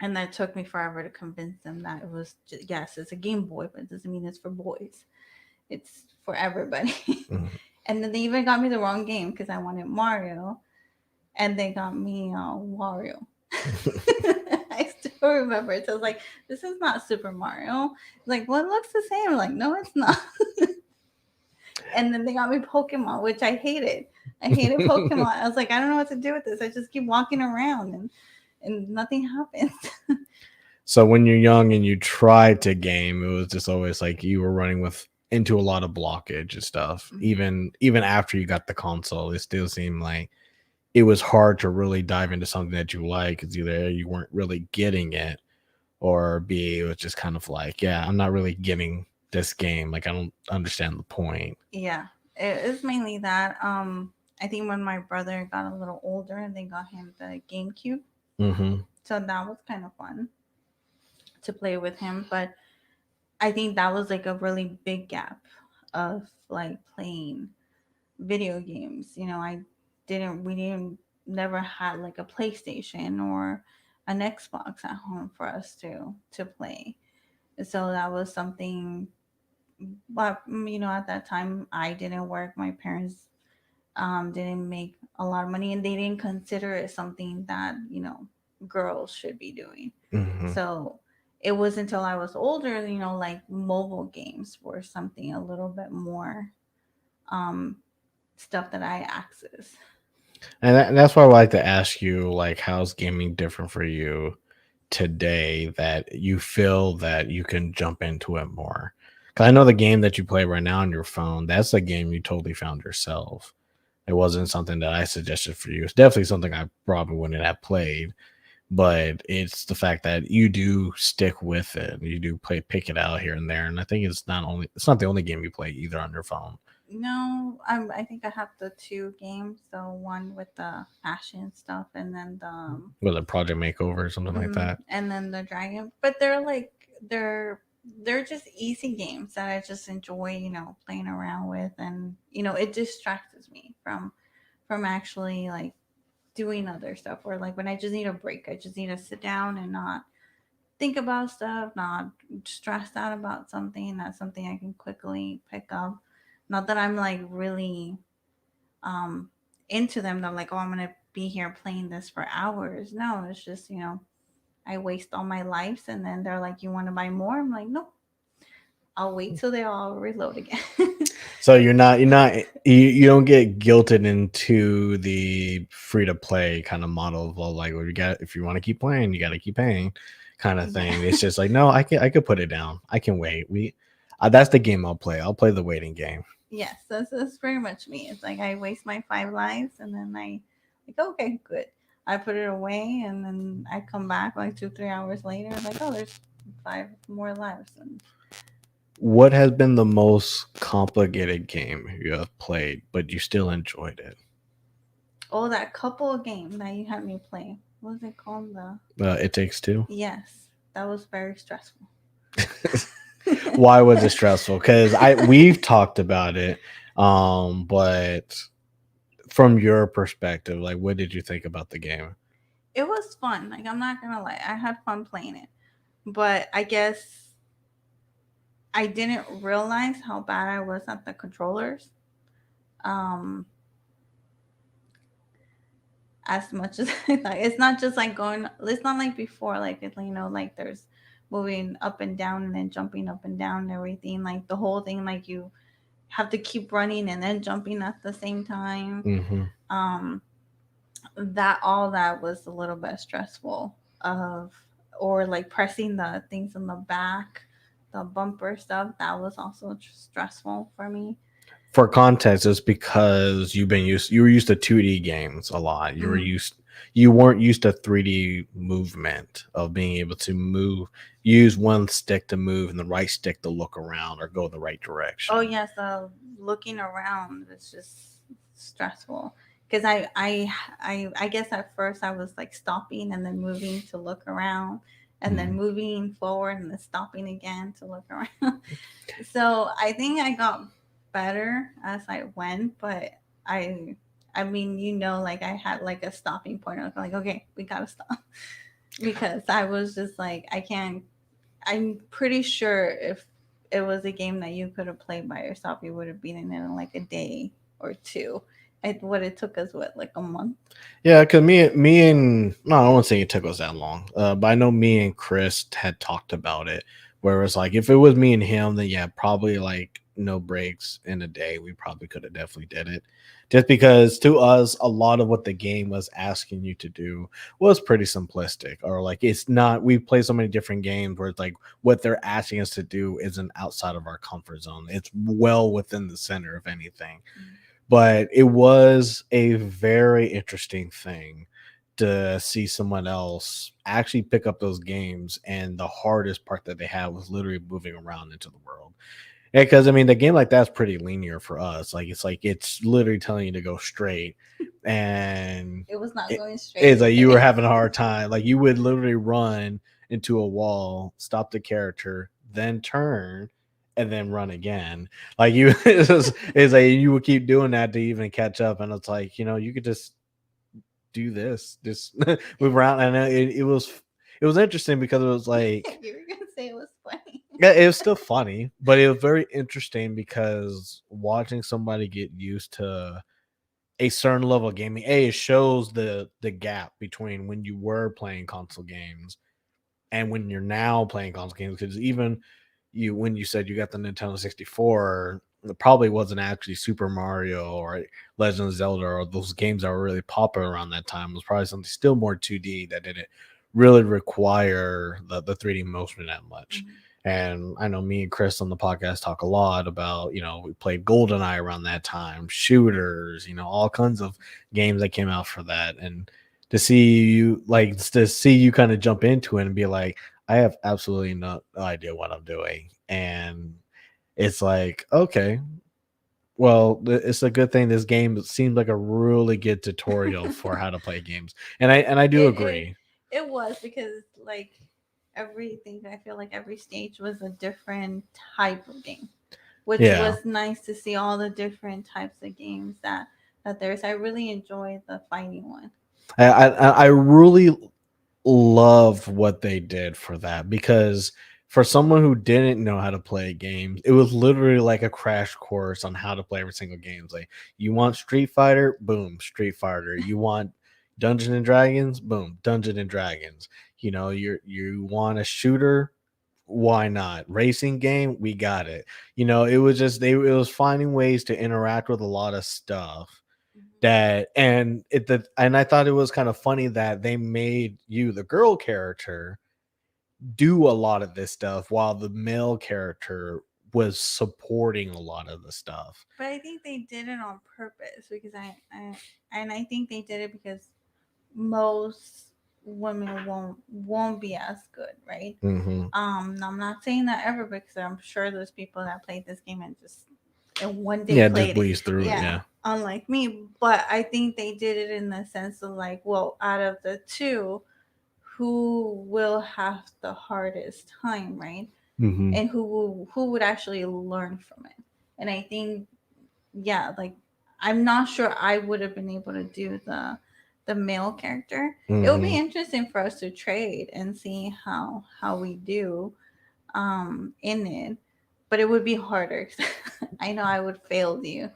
And that took me forever to convince them that it was yes, it's a Game Boy, but it doesn't mean it's for boys. It's for everybody. Hmm. And then they even got me the wrong game because I wanted Mario, and they got me Wario. I still remember it. So I was like, "This is not Super Mario." Like, well, it looks the same. I'm like, no, it's not. And then they got me Pokemon, which I hated. I hated Pokemon. I was like, I don't know what to do with this. I just keep walking around, and nothing happens. So when you're young and you try to game, it was just always like you were running with into a lot of blockage and stuff. Even after you got the console, it still seemed like it was hard to really dive into something that you like because either A, you weren't really getting it, or B, it was just kind of like, yeah, I'm not really getting this game. Like I don't understand the point. Yeah, it's mainly that. I think when my brother got a little older, they got him the GameCube, Hmm. so that was kind of fun to play with him. But I think that was like a really big gap of like playing video games. We didn't never had like a PlayStation or an Xbox at home for us to play. So that was something. But at that time, I didn't work. My parents didn't make a lot of money, and they didn't consider it something that girls should be doing. Hmm. So it was until I was older, like mobile games were something a little bit more um stuff that I access. And that's why I would like to ask you, like, how's gaming different for you today that you feel that you can jump into it more? Because I know the game that you play right now on your phone, that's a game you totally found yourself. It wasn't something that I suggested for you. It's definitely something I probably wouldn't have played, but it's the fact that you do stick with it. You do pick it out here and there. And I think it's not the only game you play either on your phone. No, I think I have the two games. So one with the fashion stuff, and then With a project makeover or something like that. and then the dragon. But they're like they're just easy games that I just enjoy, playing around with, and it distracts me from actually like doing other stuff. Or like when I just need a break, I just need to sit down and not think about stuff, not stressed out about something. That's something I can quickly pick up. Not that I'm like really um into them. That I'm like, oh, I'm gonna be here playing this for hours. No, it's just I waste all my lives, and then they're like, you want to buy more? I'm like, nope. I'll wait till they all reload again. So you don't get guilted into the free to play kind of model of, well, like, well, you got, if you want to keep playing, you got to keep paying kind of Yeah. thing. It's just like, no, I could put it down. I can wait. That's the game I'll play. I'll play the waiting game. Yes, that's pretty much me. It's like I waste my 5 lives, and then I like, okay, good. I put it away, and then I come back like 2 3 hours later, like, oh, there's 5 more lives. And What has been the most complicated game you have played, but you still enjoyed it? oh, that couple game that you had me play, what was it called? The It Takes Two. Yes, that was very stressful. Why was it stressful? Because we've talked about it, but from your perspective, like, what did you think about the game? It was fun. Like, I'm not gonna lie, I had fun playing it, but I guess I didn't realize how bad I was at the controllers. Um, as much as I thought. It's not just like going. It's not like before. Like like there's moving up and down and then jumping up and down and everything. Like the whole thing. Like you have to keep running and then jumping at the same time. Mm-hmm. Um, that all that was a little bit stressful. Of or like pressing the things in the back, the bumper stuff. That was also stressful for me. For context, it's because you were used to 2D games a lot. Mm. You weren't used to 3D movement of being able to use one stick to move and the right stick to look around or go the right Oh direction. yes, looking around is just stressful because I guess at first I was like stopping and then moving to look around and then Mhm. moving forward and then stopping again to look around. So I think I got better as I went, but I I mean, like I had like a stopping point. I was like, okay, we gotta stop because I was just like, I can't. I'm pretty sure if it was a game that you could have played by yourself, you would have beaten it in like a day or two. What it took us, what, like a month? Yeah, because me and no, I don't want to say it took us that long, but I know me and Chris had talked about it, where it's like if it was me and him, then yeah, probably like no breaks in a day, we probably could have definitely did it. Just because to us, a lot of what the game was asking you to do was pretty simplistic, or like it's not. We play so many different games where it's like what they're asking us to do isn't outside of our comfort zone. It's well within the center, if anything, but it was a very interesting thing to see someone else actually pick up those games, and the hardest part that they had was literally moving around into the world. Because I mean, the game like that's pretty linear for us. Like it's literally telling you to go straight, and It was not it, going straight it's like you were either. having a hard time. Like you would literally run into a wall, stop the character, then turn, and then run again. Like you, it's like you would keep doing that to even catch up, and it's like you could just do this, just move around, and it was interesting because it was like You were gonna say it was funny. yeah, it was still funny, but it was very interesting because watching somebody get used to a certain level of gaming, it shows the gap between when you were playing console games and when you're now playing console games, because even you when you said you got the Nintendo 64, it probably wasn't actually Super Mario or Legend of Zelda or those games that were really popular around that time. It was probably something still more 2D that didn't really require the 3D motion that much. Mhm. And I know me and Chris on the podcast talk a lot about, we played GoldenEye around that time, shooters, all kinds of games that came out for that. And to see you kind of jump into it and be like, I have absolutely no idea what I'm doing. And it's like, okay, well, it's a good thing this game seems like a really good tutorial for how to play games. And I do it, it agree. it was because like everything, I feel like every stage was a different type of game, which Yeah. was nice to see all the different types of games that there's. I really enjoyed the fighting one. I really love what they did for that because for someone who didn't know how to play games, it was literally like a crash course on how to play every single game. It's like you want Street Fighter, boom, Street Fighter. You want Dungeon and Dragons, boom, Dungeon and Dragons. You want a shooter, why not? Racing game, we got it. It was finding ways to interact with a lot of stuff and I thought it was kind of funny that they made you the girl character do a lot of this stuff while the male character was supporting a lot of the stuff. But I think they did it on purpose because I think they did it because most women won't be as good, right? Hmm. I'm not saying that ever because I'm sure there's people that played this game and just in one day Yeah, just played it. breeze through it. Yeah, Yeah. unlike me. But I think they did it in the sense of like, well, out of the two, who will have the hardest time, right? Hmm. And who would actually learn from it. And I think, yeah, like I'm not sure I would have been able to do the male character. It would be Hmm. interesting for us to trade and see how we do in it, but it would be harder 'cause I know I would fail you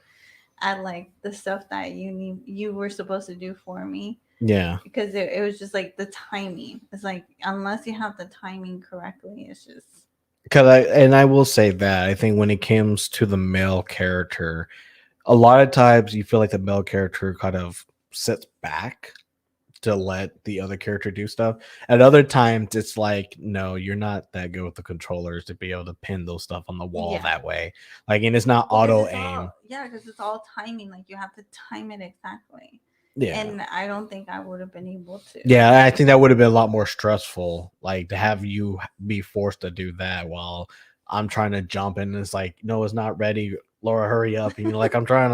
at like the stuff that you were supposed to do for me Yeah. because it was just like the timing. It's like unless you have the timing correctly, it's just I will say that I think when it comes to the male character, a lot of times you feel like the male character kind of sits back to let the other character do stuff. At other times, it's like, no, you're not that good with the controllers to be able to pin those stuff on the wall yeah. that way. Like, and it's not Because auto it's all, aim. yeah, because it's all timing. Like you have to time it exactly, Yeah. and I don't think I would have been able to. Yeah, I think that would have been a lot more stressful, like to have you be forced to do that while I'm trying to jump and it's like, no, it's not ready. Laura, hurry up. And you're like, I'm trying.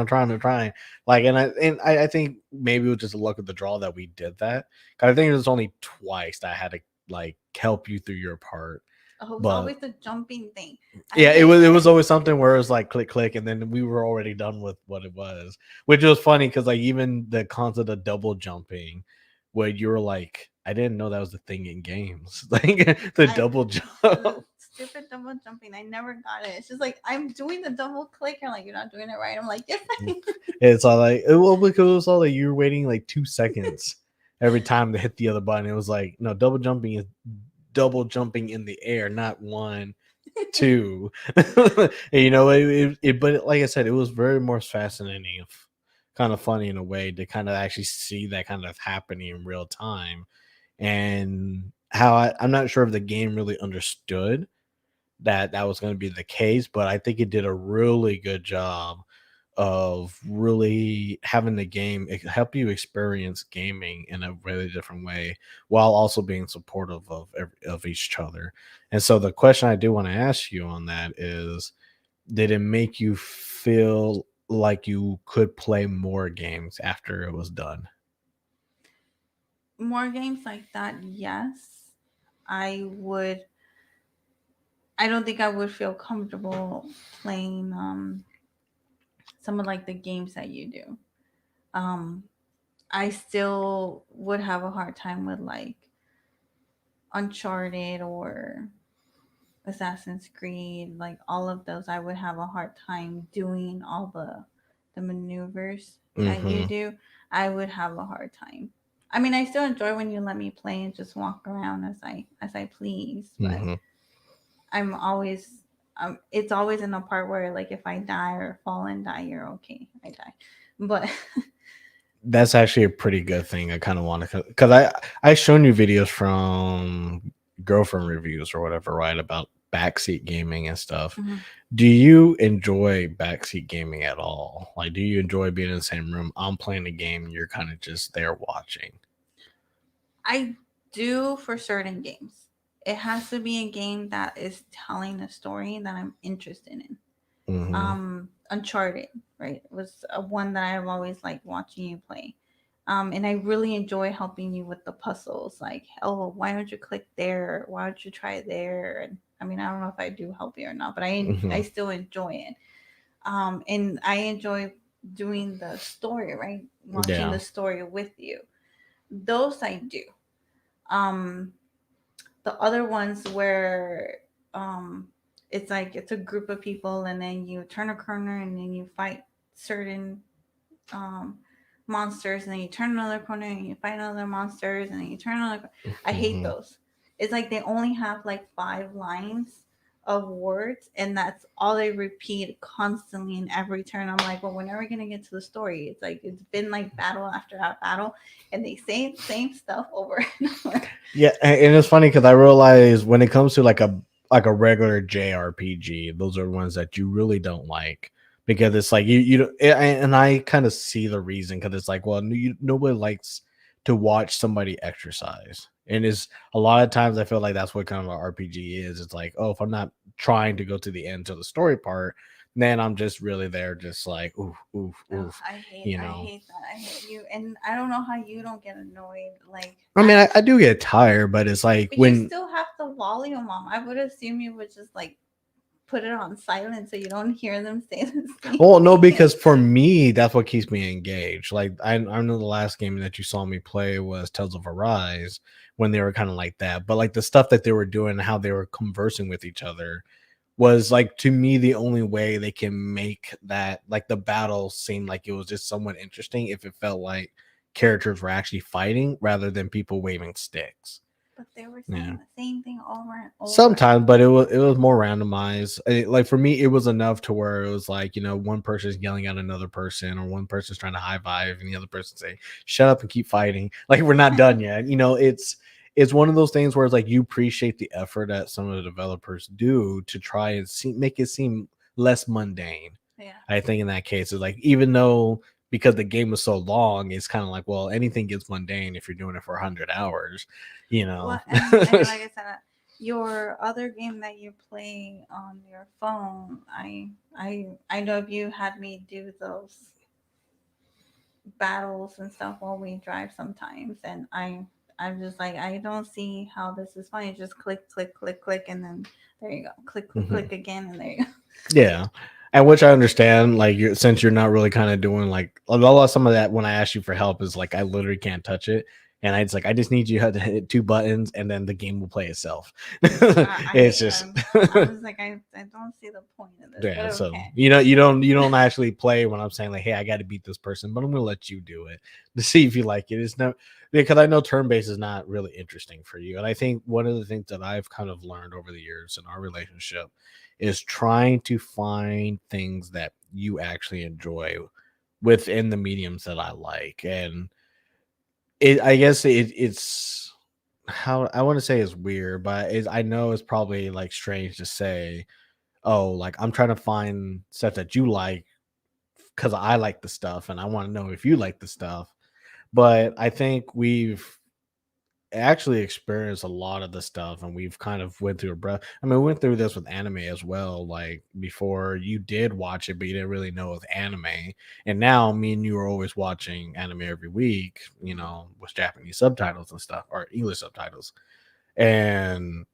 Like, I think maybe it was just a luck of the draw that we did that. 'Cause I think it was only twice that I had to like help you through your part. Oh, it was But always the jumping thing. I yeah, it hate was it when was it. always something where it was like click click, and then we were already done with what it was, which was funny because like even the concept of double jumping, where you were like, I didn't know that was the thing in games, like the I double jump. the stupid double jumping. I never got it. It's just like I'm doing the double click. You're like you're not doing it right. I'm like yes. It's all like well because it was all like you were waiting like 2 seconds every time to hit the other button. It was like no double jumping is double jumping in the air, not one too. But like I said, it was very more fascinating, kind of funny in a way to kind of actually see that kind of happening in real time, and how I'm not sure if the game really understood that that was going to be the case, but I think it did a really good job of really having the game help you experience gaming in a really different way while also being supportive of each other. And so the question I do want to ask you on that is, did it make you feel like you could play more games after it was done? More games like that, yes. I would. I don't think I would feel comfortable playing some of like the games that you do. Um, I still would have a hard time with like Uncharted or Assassin's Creed, like all of those. I would have a hard time doing all the maneuvers that you Hmm. do. I would have a hard time. I mean, I still enjoy when you let me play and just walk around as I please, but Hmm. I'm always it's always in a part where like if I die or fall and die, you're okay. I die. But That's actually a pretty good thing. I kind of want to, because I shown you videos from girlfriend reviews or whatever, right, about backseat gaming and stuff. Mhm. Do you enjoy backseat gaming at all? Like, do you enjoy being in the same room? I'm playing a game, and you're kind of just there watching. I do for certain games. It has to be a game that is telling a story that I'm interested in. Hmm. Uncharted, right? It was a one that I've always liked watching you play. And I really enjoy helping you with the puzzles. Like, oh, why don't you click there? Why don't you try there? And I mean, I don't know if I do help you or not, but I Hmm. still enjoy it. And I enjoy doing the story, right? Watching Yeah. the story with you. Those I do. Um, the other ones where um it's like it's a group of people and then you turn a corner and then you fight certain um monsters and then you turn another corner and you fight other monsters and then you turn another. I hate Hmm. those. It's like they only have like 5 lines of words and that's all they repeat constantly in every turn. I'm like, well, we're never gonna get to the story. It's like it's been like battle after battle and they say the same stuff over and over. Yeah, and it's funny because I realize when it comes to like a regular JRPG, those are ones that you really don't like because it's like you don't, and I kind of see the reason because it's like, well, nobody likes to watch somebody exercise, and it's a lot of times I feel like that's what kind of an RPG is. It's like, oh, if I'm not trying to go to the end to the story part, then I'm just really there, just like oof, oof, Oh, oof, I hate, you I know. hate that. I hate you, and I don't know how you don't get annoyed. Like I mean, I do get tired, but it's like but you when still have the volume on. I would assume you would just like put it on silent so you don't hear them say the same well, no, thing. because for me, that's what keeps me engaged. Like I know the last game that you saw me play was Tales of Arise when they were kind of like that. But like the stuff that they were doing and how they were conversing with each other was like to me the only way they can make that like the battle seem like it was just somewhat interesting if it felt like characters were actually fighting rather than people waving sticks. But they were Yeah. saying the same thing over and over. Sometimes, but it was more randomized. Like for me, it was enough to where it was like one person's yelling at another person, or one person's trying to high five, and the other person say, "Shut up and keep fighting." Like we're not done yet. It's one of those things where it's like you appreciate the effort that some of the developers do to try and make it seem less mundane. Yeah. I think in that case, it's like even though because the game was so long, it's kind of like well anything gets mundane if you're doing it for 100 hours, you know. Well, and like I said, your other game that you play on your phone, I know you had me do those battles and stuff while we drive sometimes, and I'm just like I don't see how this is funny. Just click, click, click, click, and then there you go. Click, click, Mhm. click again, and there you go. Yeah. And which I understand, like since you're not really kind of doing like a lot of some of that when I ask you for help is like I literally can't touch it. And I just like I just need you to hit two buttons and then the game will play itself. It's just I was like I don't see the point of this, but yeah, so okay. you don't actually play when I'm saying like, hey, I gotta beat this person, but I'm gonna let you do it to see if you like it. It's no because I know turn based is not really interesting for you. And I think one of the things that I've kind of learned over the years in our relationship is trying to find things that you actually enjoy within the mediums that I like. And I guess it's how I want to say is weird, but I know it's probably like strange to say, oh, like I'm trying to find stuff that you like because I like the stuff and I want to know if you like the stuff. But I think we've actually experienced a lot of the stuff and we've kind of went through a breath. I mean, we went through this with anime as well. Like before you did watch it, but you didn't really know it was anime. And now me and you are always watching anime every week, with Japanese subtitles and stuff or English subtitles. And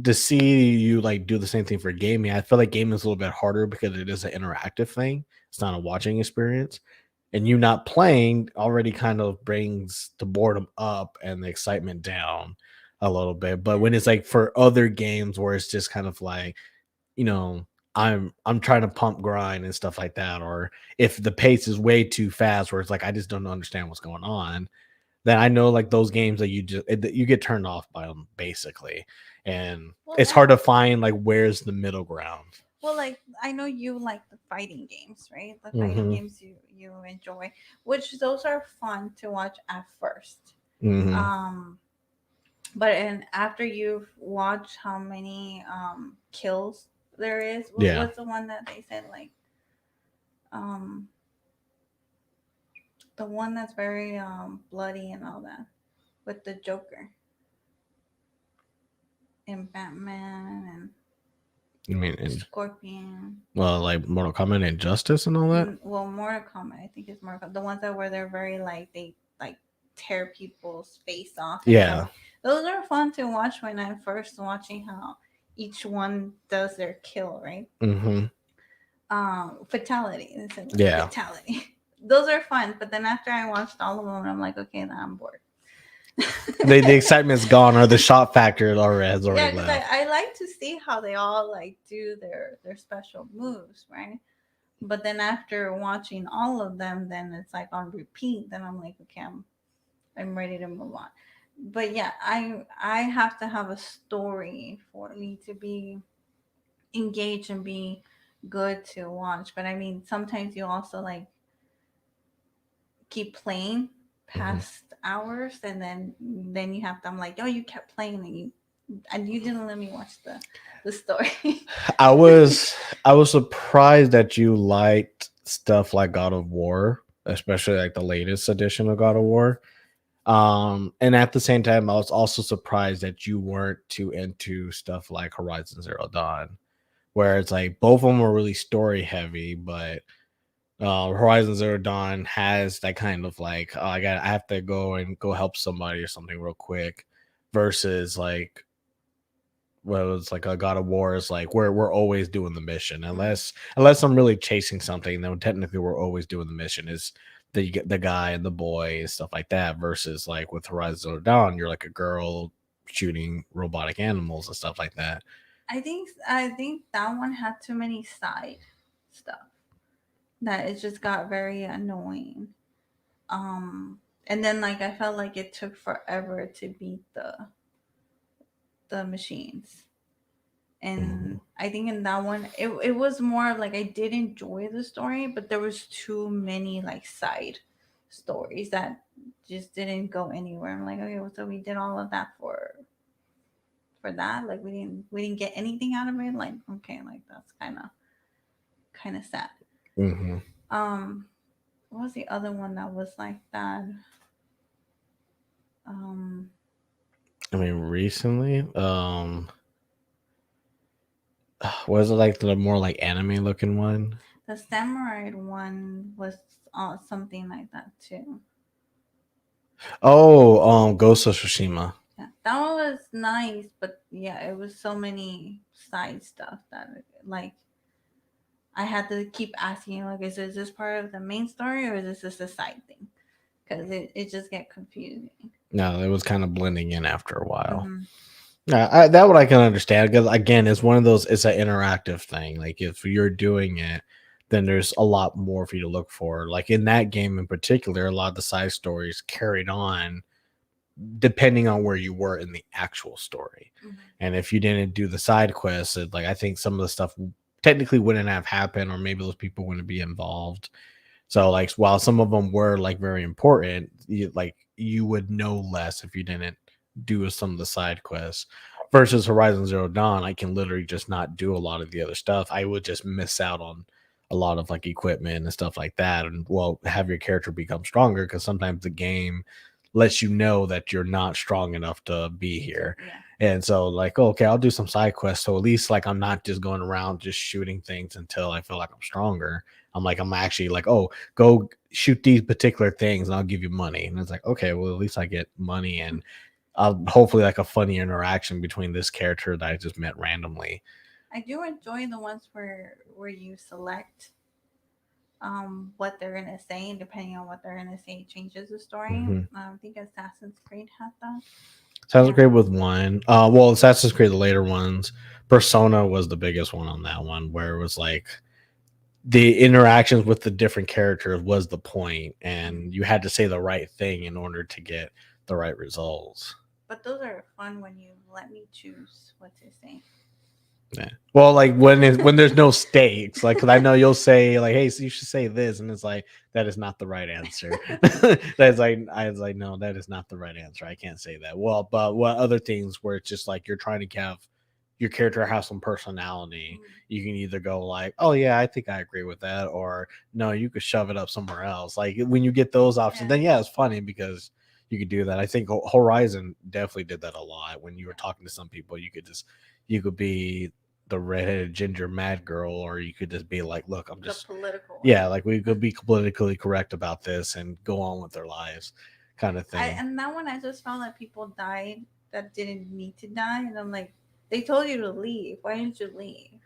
to see you like do the same thing for gaming, I feel like gaming is a little bit harder because it is an interactive thing. It's not a watching experience. And you not playing already kind of brings the boredom up and the excitement down a little bit. But when it's like for other games where it's just kind of like, you know, I'm trying to pump grind and stuff like that, or if the pace is way too fast where it's like I just don't understand what's going on, then I know like those games that you get turned off by them basically, and Well, it's hard to find like where's the middle ground. well, like I know you like the fighting games, right? The fighting Mm-hmm. games you enjoy, which those are fun to watch at first. Mm-hmm. Um, but and after you've watched how many kills there is, Yeah. what's the one that they said like um the one that's very bloody and all that with the Joker and Batman and I mean, and Scorpion. well, like Mortal Kombat Injustice and all that. Well, Mortal Kombat, I think it's Mortal Kombat. The ones that where they're very like they like tear people's face off and stuff. Yeah. Those are fun to watch when I'm first watching how each one does their kill, right? Mm-hmm. Fatality. They said like Yeah. fatality. Those are fun, but then after I watched all of them, I'm like, okay, now I'm bored. The excitement's gone, or the shot factor already has Yeah, already because left. I like to see how they all like do their special moves, right? But then after watching all of them, then it's like on repeat. Then I'm like, okay, I'm ready to move on. But yeah, I have to have a story for me to be engaged and be good to watch. But I mean, sometimes you also like keep playing Mm-hmm. past hours, and then you have to. I'm like, oh, you kept playing and you didn't let me watch the story. I was I was surprised that you liked stuff like God of War, especially like the latest edition of God of War. And at the same time, I was also surprised that you weren't too into stuff like Horizon Zero Dawn, where it's like both of them are really story heavy, but Horizon Zero Dawn has that kind of like, oh, I have to go help somebody or something real quick, versus like well, it's like a God of War is like we're always doing the mission unless I'm really chasing something. Then technically we're always doing the mission. Is the guy and the boy and stuff like that. Versus like with Horizon Zero Dawn, you're like a girl shooting robotic animals and stuff like that. I think that one had too many side stuff that it just got very annoying. Um, and then like I felt like it took forever to beat the machines. Mhm. And I think in that one it was more of like I did enjoy the story, but there was too many like side stories that just didn't go anywhere. I'm like, okay, well, so we did all of that for that. Like we didn't get anything out of it. Like, okay, like that's kind of sad. Mhm. Um, what was the other one that was like that? Um, I mean, recently, was it like the more like anime looking one? the samurai one was something like that too. Oh, Ghost of Tsushima. Yeah, that one was nice, but yeah, it was so many side stuff that like I had to keep asking, like, is this part of the main story or is this just a side thing? Because it just get confusing. No, it was kind of blending in after a while. Hmm. Yeah, that what I can understand because again, it's one of those. It's an interactive thing. Like if you're doing it, then there's a lot more for you to look for. Like in that game in particular, a lot of the side stories carried on depending on where you were in the actual story. Hmm. And if you didn't do the side quests, like I think some of the stuff technically wouldn't have happened, or maybe those people wouldn't be involved. So like while some of them were like very important, you would know less if you didn't do some of the side quests. Versus Horizon Zero Dawn, I can literally just not do a lot of the other stuff. I would just miss out on a lot of like equipment and stuff like that, and well, have your character become stronger because sometimes the game lets you know that you're not strong enough to be here. Yeah. And so like, okay, I'll do some side quests. So at least like I'm not just going around just shooting things until I feel like I'm stronger. I'm actually like, oh, go shoot these particular things and I'll give you money. And it's like, okay, well, at least I get money and hopefully like a funny interaction between this character that I just met randomly. I do enjoy the ones where you select what they're gonna say, and depending on what they're gonna say, it changes the story. Mm-hmm. I think Assassin's Creed had that. Assassin's Yeah. Creed with one. Well, Assassin's Creed, the later ones, Persona was the biggest one on that one, where it was like the interactions with the different characters was the point, and you had to say the right thing in order to get the right results. But those are fun when you let me choose what to say. Yeah. Well, like when there's no stakes, like because I know you'll say like, "Hey, so you should say this," and it's like that is not the right answer. That's like I was like, no, that is not the right answer. I can't say that. Well, but what other things where it's just like you're trying to have your character have some personality, Mm. you can either go like, "Oh yeah, I think I agree with that," or no, you could shove it up somewhere else. Like when you get those options, Yeah, then yeah, it's funny because you could do that. I think Horizon definitely did that a lot. When you were yeah. talking to some people, you could be the redheaded ginger mad girl, or you could just be like, look, I'm The just political one. yeah, like we could be politically correct about this and go on with their lives, kind of I thing. and that one I just found that people died that didn't need to die, and I'm like, they told you to leave. Why didn't you leave?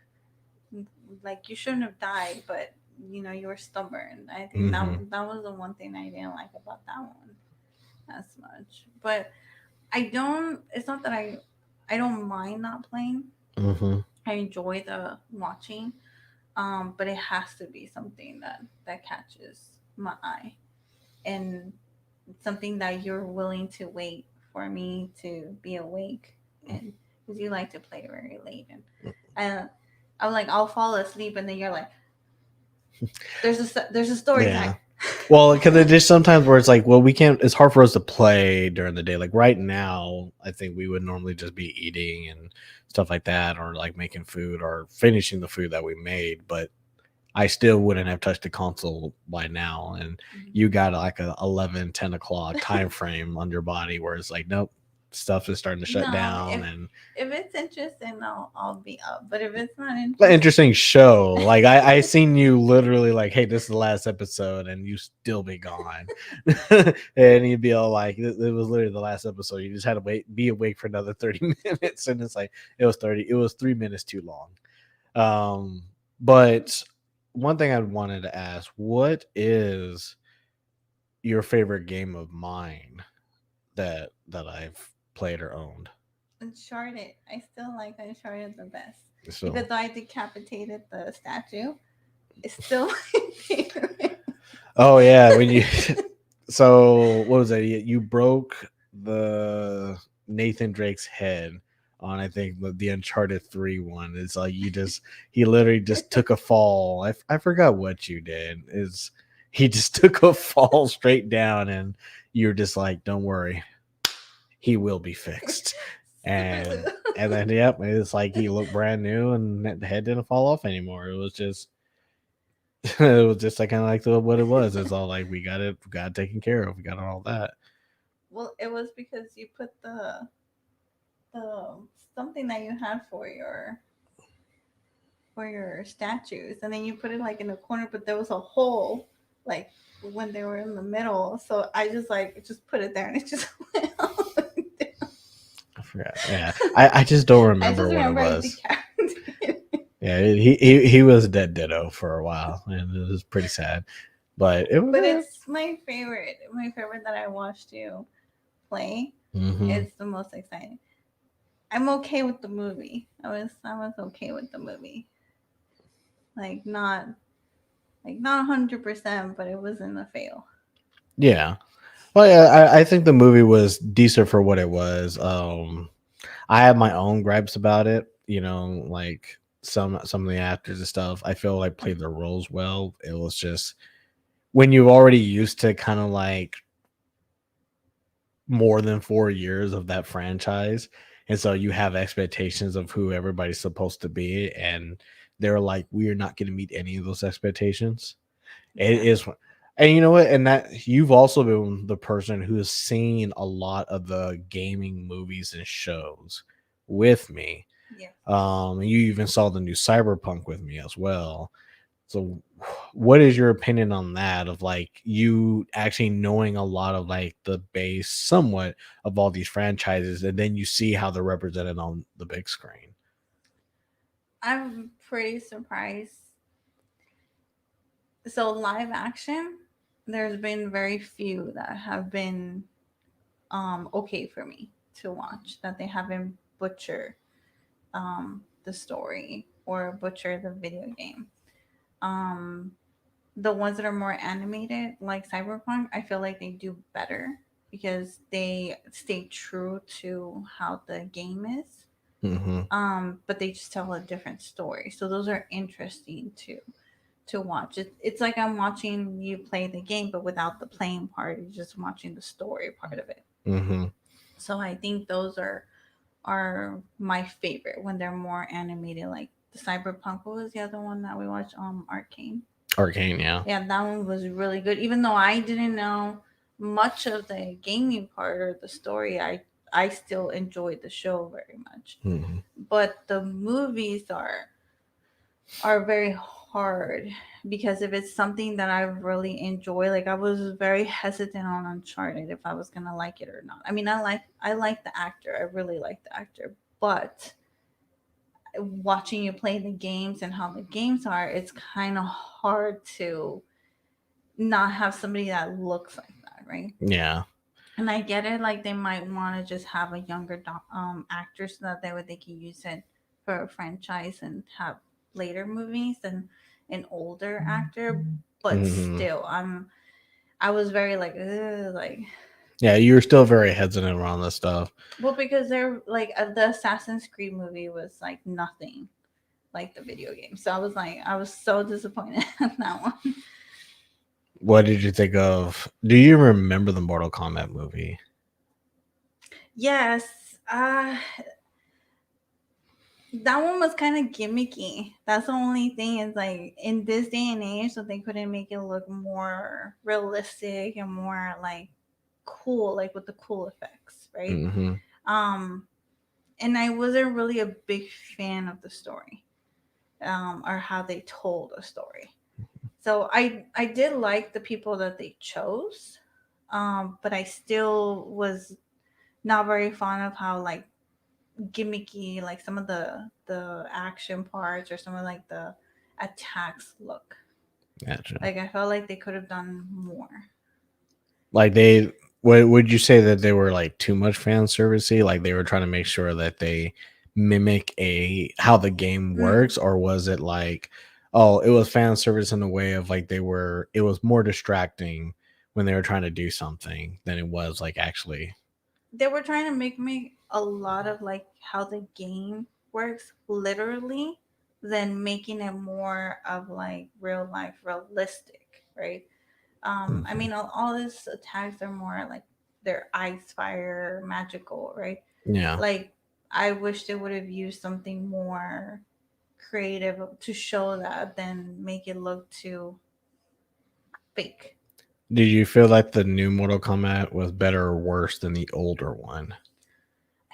Like you shouldn't have died, but you were stubborn. I think that Hmm. that was the one thing I didn't like about that one as much. But I don't. It's not that I don't mind not playing. Hmm. I enjoy the watching. But it has to be something that catches my eye and something that you're willing to wait for me to be awake, and because you like to play very late, and I, I'm like I'll fall asleep and then you're like there's a story time. Yeah. Well, because it just sometimes where it's like, well, we can't. It's hard for us to play during the day. Like right now, I think we would normally just be eating and stuff like that, or like making food or finishing the food that we made. But I still wouldn't have touched the console by now. And you got like a 11, 10 o'clock time frame on your body where it's like, nope, stuff is starting to shut No, down. if And if it's interesting, I'll be up. But if it's not an interesting, interesting show. Like I seen you literally like, hey, this is the last episode, and you still be gone. And you'd be all like, it was literally the last episode. You just had to be awake for another 30 minutes. And it's like it was 3 minutes too long. Um, but one thing I wanted to ask, what is your favorite game of mine that I've played or owned? Uncharted. I still like Uncharted the best. So, Even though I decapitated the statue, it's still my favorite. oh yeah, when you so what was that? You broke the Nathan Drake's head on I think the Uncharted 3 one. It's like he literally just took a fall. I forgot what you did. Is he just took a fall straight down and you're just like, don't worry, he will be fixed. Super And Lou. and then yep, it's like he looked brand new and the head didn't fall off anymore. It was just it was just like kind of like what it was. It's all like we got it taken care of. We got all that. Well, it was because you put the something that you had for your statues, and then you put it like in a corner, but there was a hole, like when they were in the middle. So I just put it there, and it just went all the way down. I forgot. Yeah, I just don't I remember just what it remember I was. decapitated. Yeah, he was dead ditto for a while, and it was pretty sad. But it was. But it's my favorite. My favorite that I watched you play. Mm-hmm. It's the most exciting. I'm okay with the movie. I was okay with the movie. Like not 100%, but it wasn't a fail. Yeah. Well, yeah, I think the movie was decent for what it was. I have my own gripes about it. You know, like some of the actors and stuff. I feel like played their roles well. It was just when you're already used to kind of like more than 4 years of that franchise, and so you have expectations of who everybody's supposed to be, and they're like, we are not going to meet any of those expectations. It Yeah. is, and you know what? And that you've also been the person who has seen a lot of the gaming movies and shows with me. Yes. You even saw the new Cyberpunk with me as well. So, what is your opinion on that? Of like you actually knowing a lot of like the base, somewhat of all these franchises, and then you see how they're represented on the big screen. I'm pretty surprised. So live action, there's been very few that have been okay for me to watch, that they haven't butchered the story or butcher the video game. Um, the ones that are more animated, like Cyberpunk, I feel like they do better because they stay true to how the game is. Mm-hmm. But they just tell a different story. So those are interesting to watch. It's like I'm watching you play the game, but without the playing part. You're just watching the story part of it. Mm-hmm. So I think those are my favorite when they're more animated, like the Cyberpunk. What was the other one that we watched? Arcane. Arcane, yeah. Yeah, that one was really good. Even though I didn't know much of the gaming part or the story, I still enjoyed the show very much. Mm-hmm. But the movies are very hard because if it's something that I really enjoy, like I was very hesitant on Uncharted if I was gonna like it or not. I mean, I like the actor, I really like the actor, but watching you play the games and how the games are, it's kind of hard to not have somebody that looks like that, right? Yeah. And I get it, like they might want to just have a younger actor so that they can use it for a franchise and have later movies than an older actor. But Mm-hmm. still, I was very like, ugh, like, Yeah, you were still very hesitant around this stuff. well, because they're like the Assassin's Creed movie was like nothing like the video game, so I was so disappointed in that one. What did you think of? Do you remember the Mortal Kombat movie? Yes, uh, that one was kind of gimmicky. That's the only thing is like in this day and age, so they couldn't make it look more realistic and more like cool, like with the cool effects, right? Mm-hmm. Um, and I wasn't really a big fan of the story, or how they told a story. So I did like the people that they chose, but I still was not very fond of how like gimmicky like some of the action parts or some of like the attacks look. Gotcha. Like I felt like they could have done more. Like they, what would you say that they were like too much fan servicey? Like they were trying to make sure that they mimic a how the game Mm, works, or was it like, oh, it was fan service in the way of like they were, it was more distracting when they were trying to do something than it was like actually. they were trying to make me a lot of like how the game works literally than making it more of like real life realistic, right? I Mhm. mean all these attacks are more like they're ice fire magical, right? Yeah. Like I wish they would have used something more creative to show that than make it look too fake. Did you feel like the new Mortal Kombat was better or worse than the older one?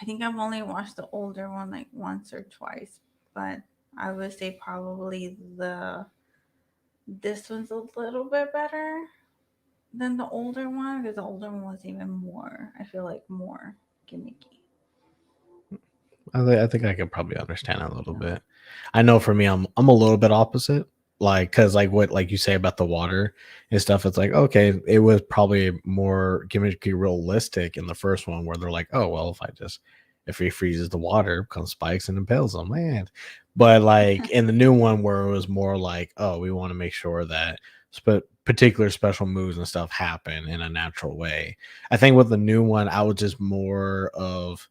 I think I've only watched the older one like once or twice, but I would say probably the this one's a little bit better than the older one because the older one was even more. I feel like more gimmicky. I think I could probably understand that a little bit. I know for me, I'm a little bit opposite. Like, cause like what like you say about the water and stuff, it's like okay, it was probably more gimmicky realistic in the first one where they're like, oh well, if he freezes the water, comes spikes and impales them, man. But like in the new one where it was more like, oh, we want to make sure that particular special moves and stuff happen in a natural way. I think with the new one, I was just more of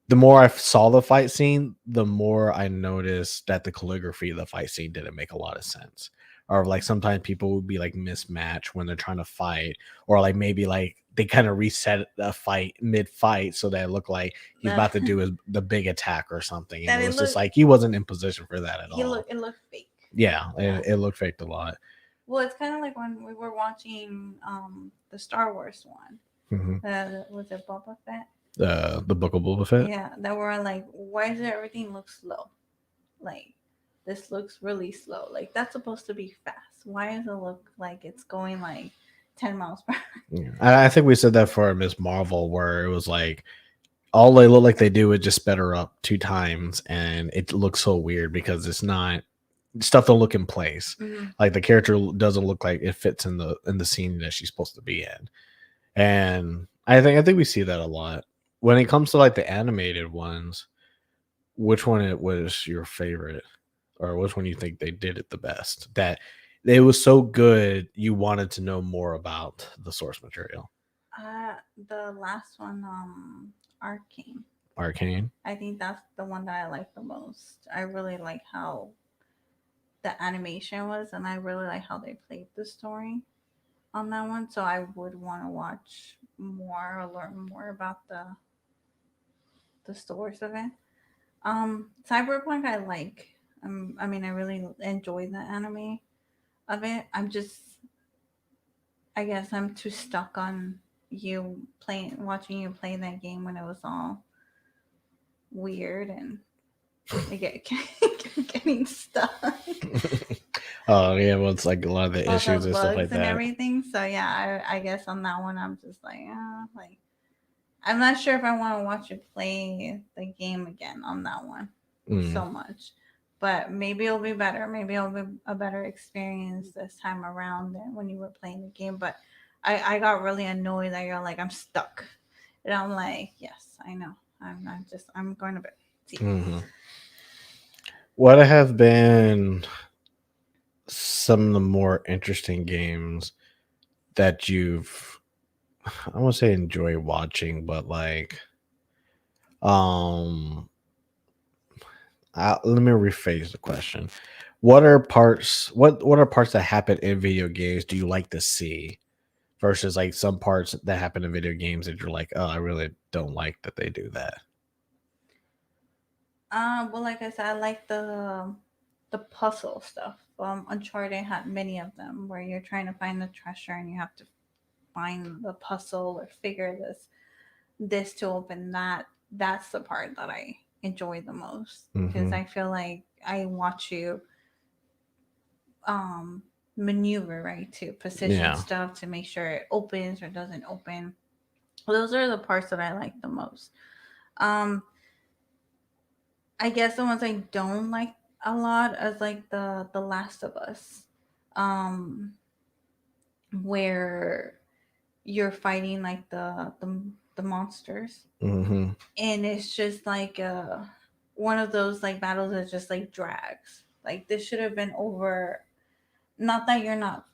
the more I saw the fight scene, the more I noticed that the calligraphy of the fight scene didn't make a lot of sense. Or like sometimes people would be like mismatched when they're trying to fight, or like maybe like they kind of reset the fight mid fight so that it looked like he's The, about to do the big attack or something, and that it it was just looked like he wasn't in position for that at he all. look it looked fake. Yeah, Yeah. it looked faked a lot. Well, it's kind of like when we were watching the Star Wars one. Hmm. Was it Boba Fett? The Book of Boba Fett. Yeah, that were like, why does everything look slow? Like, this looks really slow. Like, that's supposed to be fast. Why does it look like it's going like 10 miles per hour? Yeah. I think we said that for Miss Marvel, where it was like all they look like they do is just sped her up 2 times, and it looks so weird because it's not stuff don't look in place. Mm-hmm. Like the character doesn't look like it fits in the scene that she's supposed to be in. And I think we see that a lot when it comes to like the animated ones. Which one it was your favorite, or which one you think they did it the best? That it was so good you wanted to know more about the source material. The last one, Arcane. Arcane. I think that's the one that I like the most. I really like how the animation was, and I really like how they played the story on that one. So I would want to watch more or learn more about the source of it. Cyberpunk I like. I mean, I really enjoy the anime of it. I guess I'm too stuck on watching you play that game when it was all weird and I get getting stuck. Oh yeah, well, it's like a lot of the All the issues and stuff like bugs and that. everything. So yeah, I guess on that one I'm just like I'm not sure if I want to watch you play the game again on that one Mm. so much. But maybe it'll be better. Maybe it'll be a better experience this time around than when you were playing the game. But I got really annoyed that you're like, I'm stuck. And I'm like, yes, I know. I'm going to bed. See. Hmm. What have been some of the more interesting games that you've, I won't say enjoy watching, but like, um, let me rephrase the question. What are parts that happen in video games do you like to see versus like some parts that happen in video games that you're like, oh, I really don't like that they do that. Well, like I said, I like the puzzle stuff. Uncharted had many of them where you're trying to find the treasure and you have to find the puzzle or figure this to open that. That's the part that I enjoy the most because Hmm. I feel like I watch you um maneuver right to position Yeah. stuff to make sure it opens or doesn't open. Those are the parts that I like the most. Um, I guess the ones I don't like a lot is like the Last of Us, um, where you're fighting like the monsters, Hmm. and it's just like one of those like battles that just like drags. Like this should have been over. Not that you're not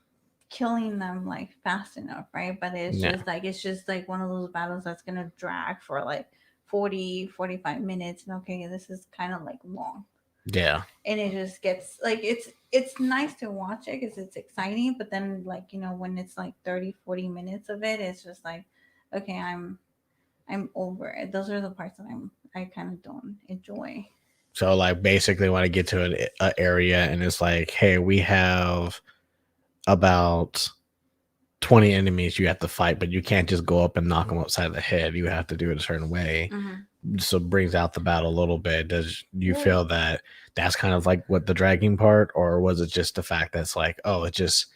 killing them like fast enough, right? But Yeah. it's just like one of those battles that's gonna drag for like 40-45 minutes, and okay, this is kind of like long, Yeah. and it just gets like it's nice to watch it because it's exciting, but then like when it's like 30-40 minutes of it, it's just like okay, I'm over it. Those are the parts that I kind of don't enjoy. So like basically when I get to an area and it's like, hey, we have about 20 enemies you have to fight, but you can't just go up and knock them upside the head. You have to do it a certain way. Mm-hmm. So it brings out the battle a little bit. Does you Well, feel that that's kind of like what the dragging part, or was it just the fact that's like, oh, it just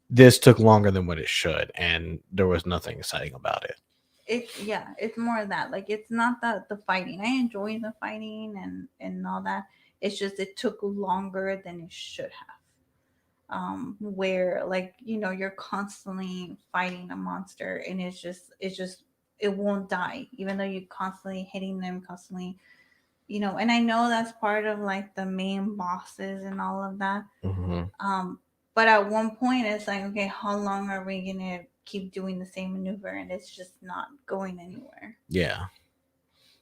this took longer than what it should, and there was nothing exciting about it? it's more of that. Like it's not the fighting. I enjoy the fighting and all that. It's just it took longer than it should have. Where like you're constantly fighting a monster and it's just it won't die even though you're constantly hitting them constantly. And I know that's part of like the main bosses and all of that. Hmm. um but at one point it's like, okay, how long are we gonna keep doing the same maneuver, and it's just not going anywhere. Yeah.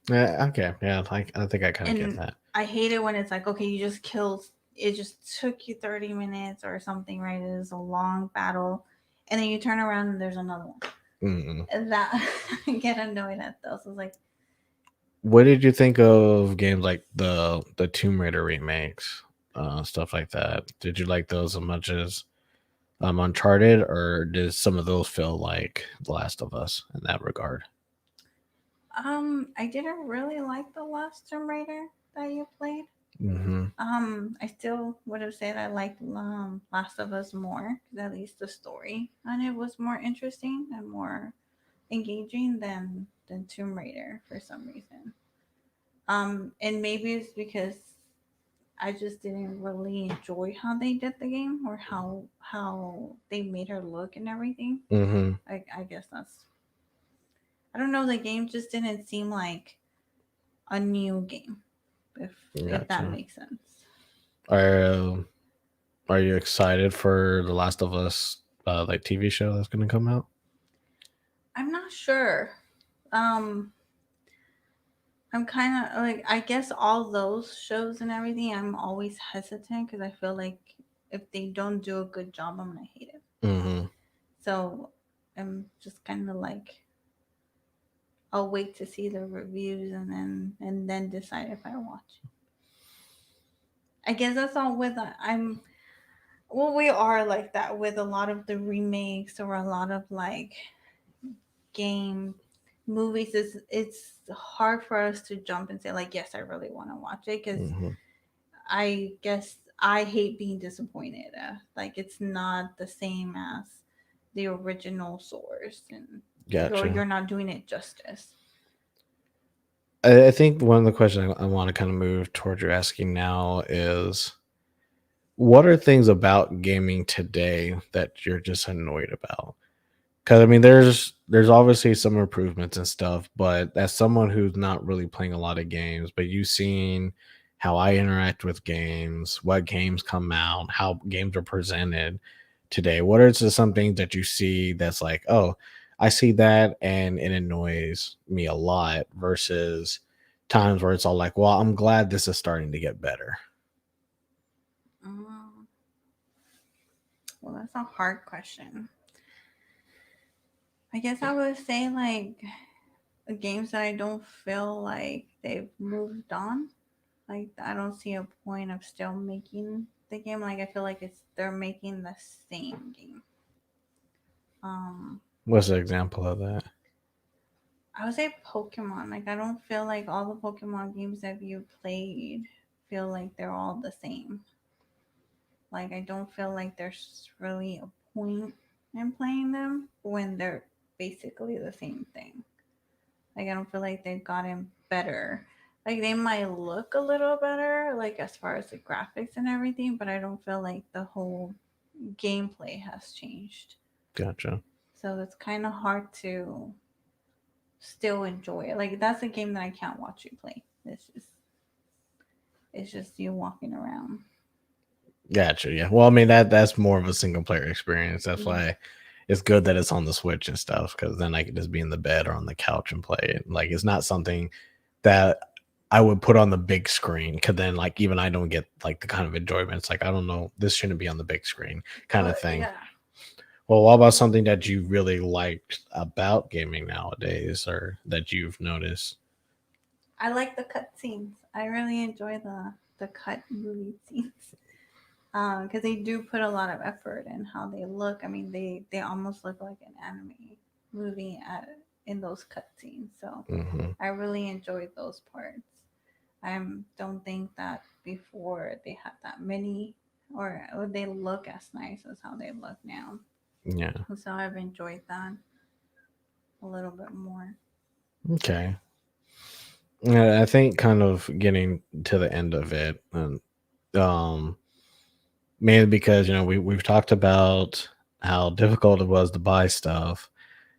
Yeah. Okay. Yeah. I think I kind of get And that. I hate it when it's like, okay, you just killed. It just took you 30 minutes or something, right? It is a long battle, and then you turn around and there's another one. Mm. And that I get annoyed at those. It's like, What did you think of games like the Tomb Raider remakes, stuff like that? Did you like those as much as Uncharted, or did some of those feel like The Last of Us in that regard? I didn't really like the last Tomb Raider that you played. Hmm. I still would have said I liked Last of Us more because at least the story on it was more interesting and more engaging than Tomb Raider for some reason. And maybe it's because I just didn't really enjoy how they did the game or how they made her look and everything. Hmm. I guess that's I don't know. The game just didn't seem like a new game, if that Gotcha. makes sense. Are Are you excited for the Last of Us like TV show that's gonna come out? I'm not sure. Um, I'm kind of like, I guess all those shows and everything, I'm always hesitant because I feel like if they don't do a good job, I'm gonna hate it. Mm-hmm. So I'm just kind of like, I'll wait to see the reviews and then decide if I watch. I guess that's all with I'm well, we are like that with a lot of the remakes or a lot of like game movies. It's hard for us to jump and say like, yes, I really want to watch it because Mm-hmm. I guess I hate being disappointed. Like it's not the same as the original source, and you're Gotcha. not doing it justice. I think one of the questions I want to kind of move towards you asking now is, what are things about gaming today that you're just annoyed about? Because I mean, there's obviously some improvements and stuff, but as someone who's not really playing a lot of games, but you've seen how I interact with games, what games come out, how games are presented today. What are just some things that you see that's like, oh, I see that and it annoys me a lot versus times where it's all like, well, I'm glad this is starting to get better. Um, well, that's a hard question. I guess I would say like games that I don't feel like they've moved on. Like I don't see a point of still making the game. Like I feel like it's they're making the same game. Um, What's an example of that? I would say Pokemon. Like I don't feel like all the Pokemon games that you played feel like they're all the same. Like I don't feel like there's really a point in playing them when they're basically the same thing. Like I don't feel like they've gotten better. Like they might look a little better, like as far as the graphics and everything, but I don't feel like the whole gameplay has changed. Gotcha. So it's kind of hard to still enjoy it. Like that's a game that I can't watch you play. It's just you walking around. Gotcha. Yeah. Well, I mean that's more of a single player experience. That's Yeah. why it's good that it's on the Switch and stuff, because then I could just be in the bed or on the couch and play it. Like it's not something that I would put on the big screen, because then like even I don't get like the kind of enjoyment. It's like, I don't know, this shouldn't be on the big screen kind Well, of thing. yeah. Well, what about something that you really liked about gaming nowadays or that you've noticed? I like the cut scenes. I really enjoy the cut movie scenes. Because they do put a lot of effort in how they look. I mean, they almost look like an anime movie in those cutscenes. So Hmm. I really enjoyed those parts. I don't think that before they had that many, or they look as nice as how they look now. Yeah. So I've enjoyed that a little bit more. Okay. Yeah, I think kind of getting to the end of it, and um mainly because we've talked about how difficult it was to buy stuff,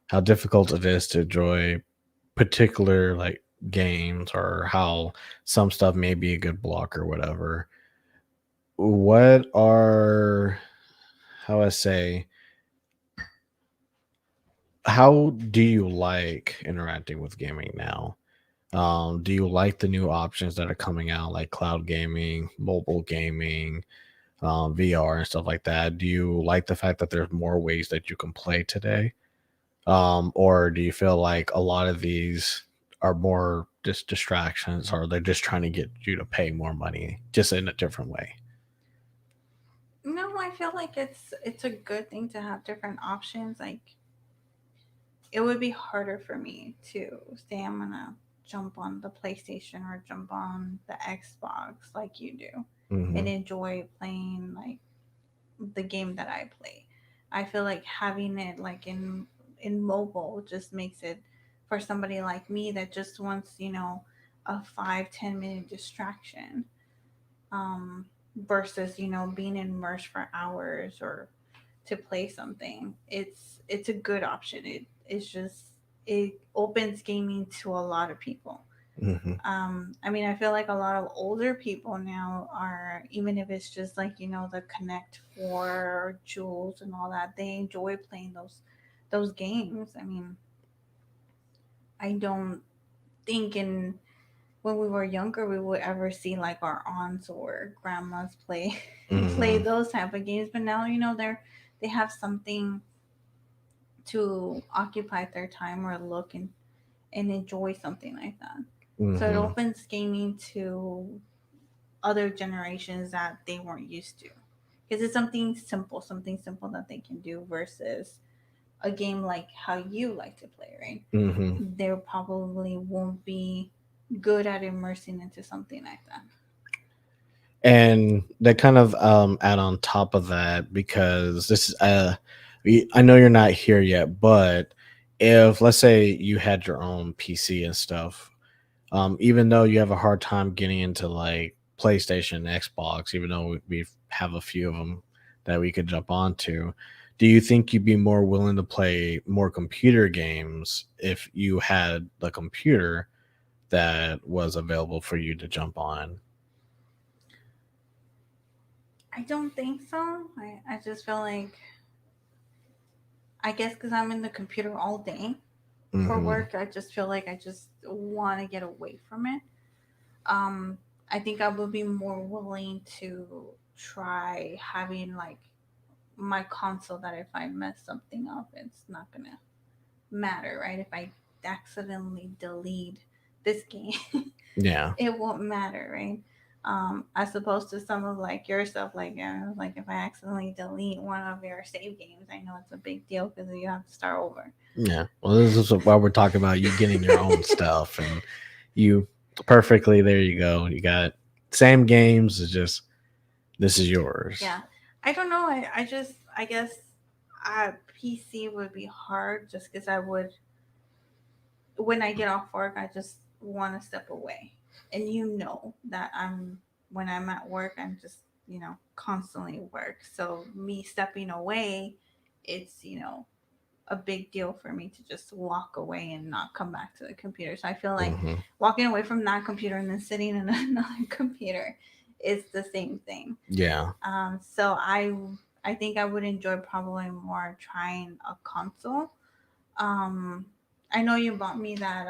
how difficult it is to enjoy particular like games, or how some stuff may be a good block or whatever. What are, how I say, how do you like interacting with gaming now? Do you like the new options that are coming out, like cloud gaming, mobile gaming, VR and stuff like that? Do you like the fact that there's more ways that you can play today? Or do you feel like a lot of these are more just distractions, or they're just trying to get you to pay more money just in a different way? No, I feel like it's a good thing to have different options. Like it would be harder for me to say I'm gonna jump on the PlayStation or jump on the Xbox like you do and Hmm. enjoy playing like the game that I play. I feel like having it like in mobile just makes it for somebody like me that just wants, a 5-10 minute distraction. Um versus, being immersed for hours or to play something. It's a good option. It opens gaming to a lot of people. Mm-hmm. I mean, I feel like a lot of older people now are, even if it's just like, the Connect Four, Jules, and all that, they enjoy playing those games. I mean, I don't think in when we were younger we would ever see like our aunts or grandmas play play Mm-hmm. those type of games. But now, they have something to occupy their time or look and enjoy something like that. So it Mm-hmm. opens gaming to other generations that they weren't used to, because it's something simple that they can do versus a game like how you like to play, right? Mm-hmm. They probably won't be good at immersing into something like that. And that kind of add on top of that, because this is I know you're not here yet, but if let's say you had your own PC and stuff, even though you have a hard time getting into like PlayStation, Xbox, even though we have a few of them that we could jump onto, do you think you'd be more willing to play more computer games if you had the computer that was available for you to jump on? I don't think so. I just feel like, I guess because I'm in the computer all day for Hmm. work, I just feel like I just want to get away from it. Um, I think I would be more willing to try having like my console, that if I mess something up, it's not gonna matter, right? If I accidentally delete this game, Yeah. it won't matter, right? As opposed to some of like your stuff, like if I accidentally delete one of your save games, I know it's a big deal because you have to start over. Yeah. Well, this is why we're talking about you getting your own stuff, and you perfectly there you go. You got same games, it's just this is yours. Yeah, I don't know. I guess PC would be hard just because I would, when I get off work, I just want to step away. And that when I'm at work, I'm just, constantly work. So me stepping away, it's, a big deal for me to just walk away and not come back to the computer. So I feel like Hmm. walking away from that computer and then sitting in another computer is the same thing. Yeah. So I think I would enjoy probably more trying a console. Um, I know you bought me that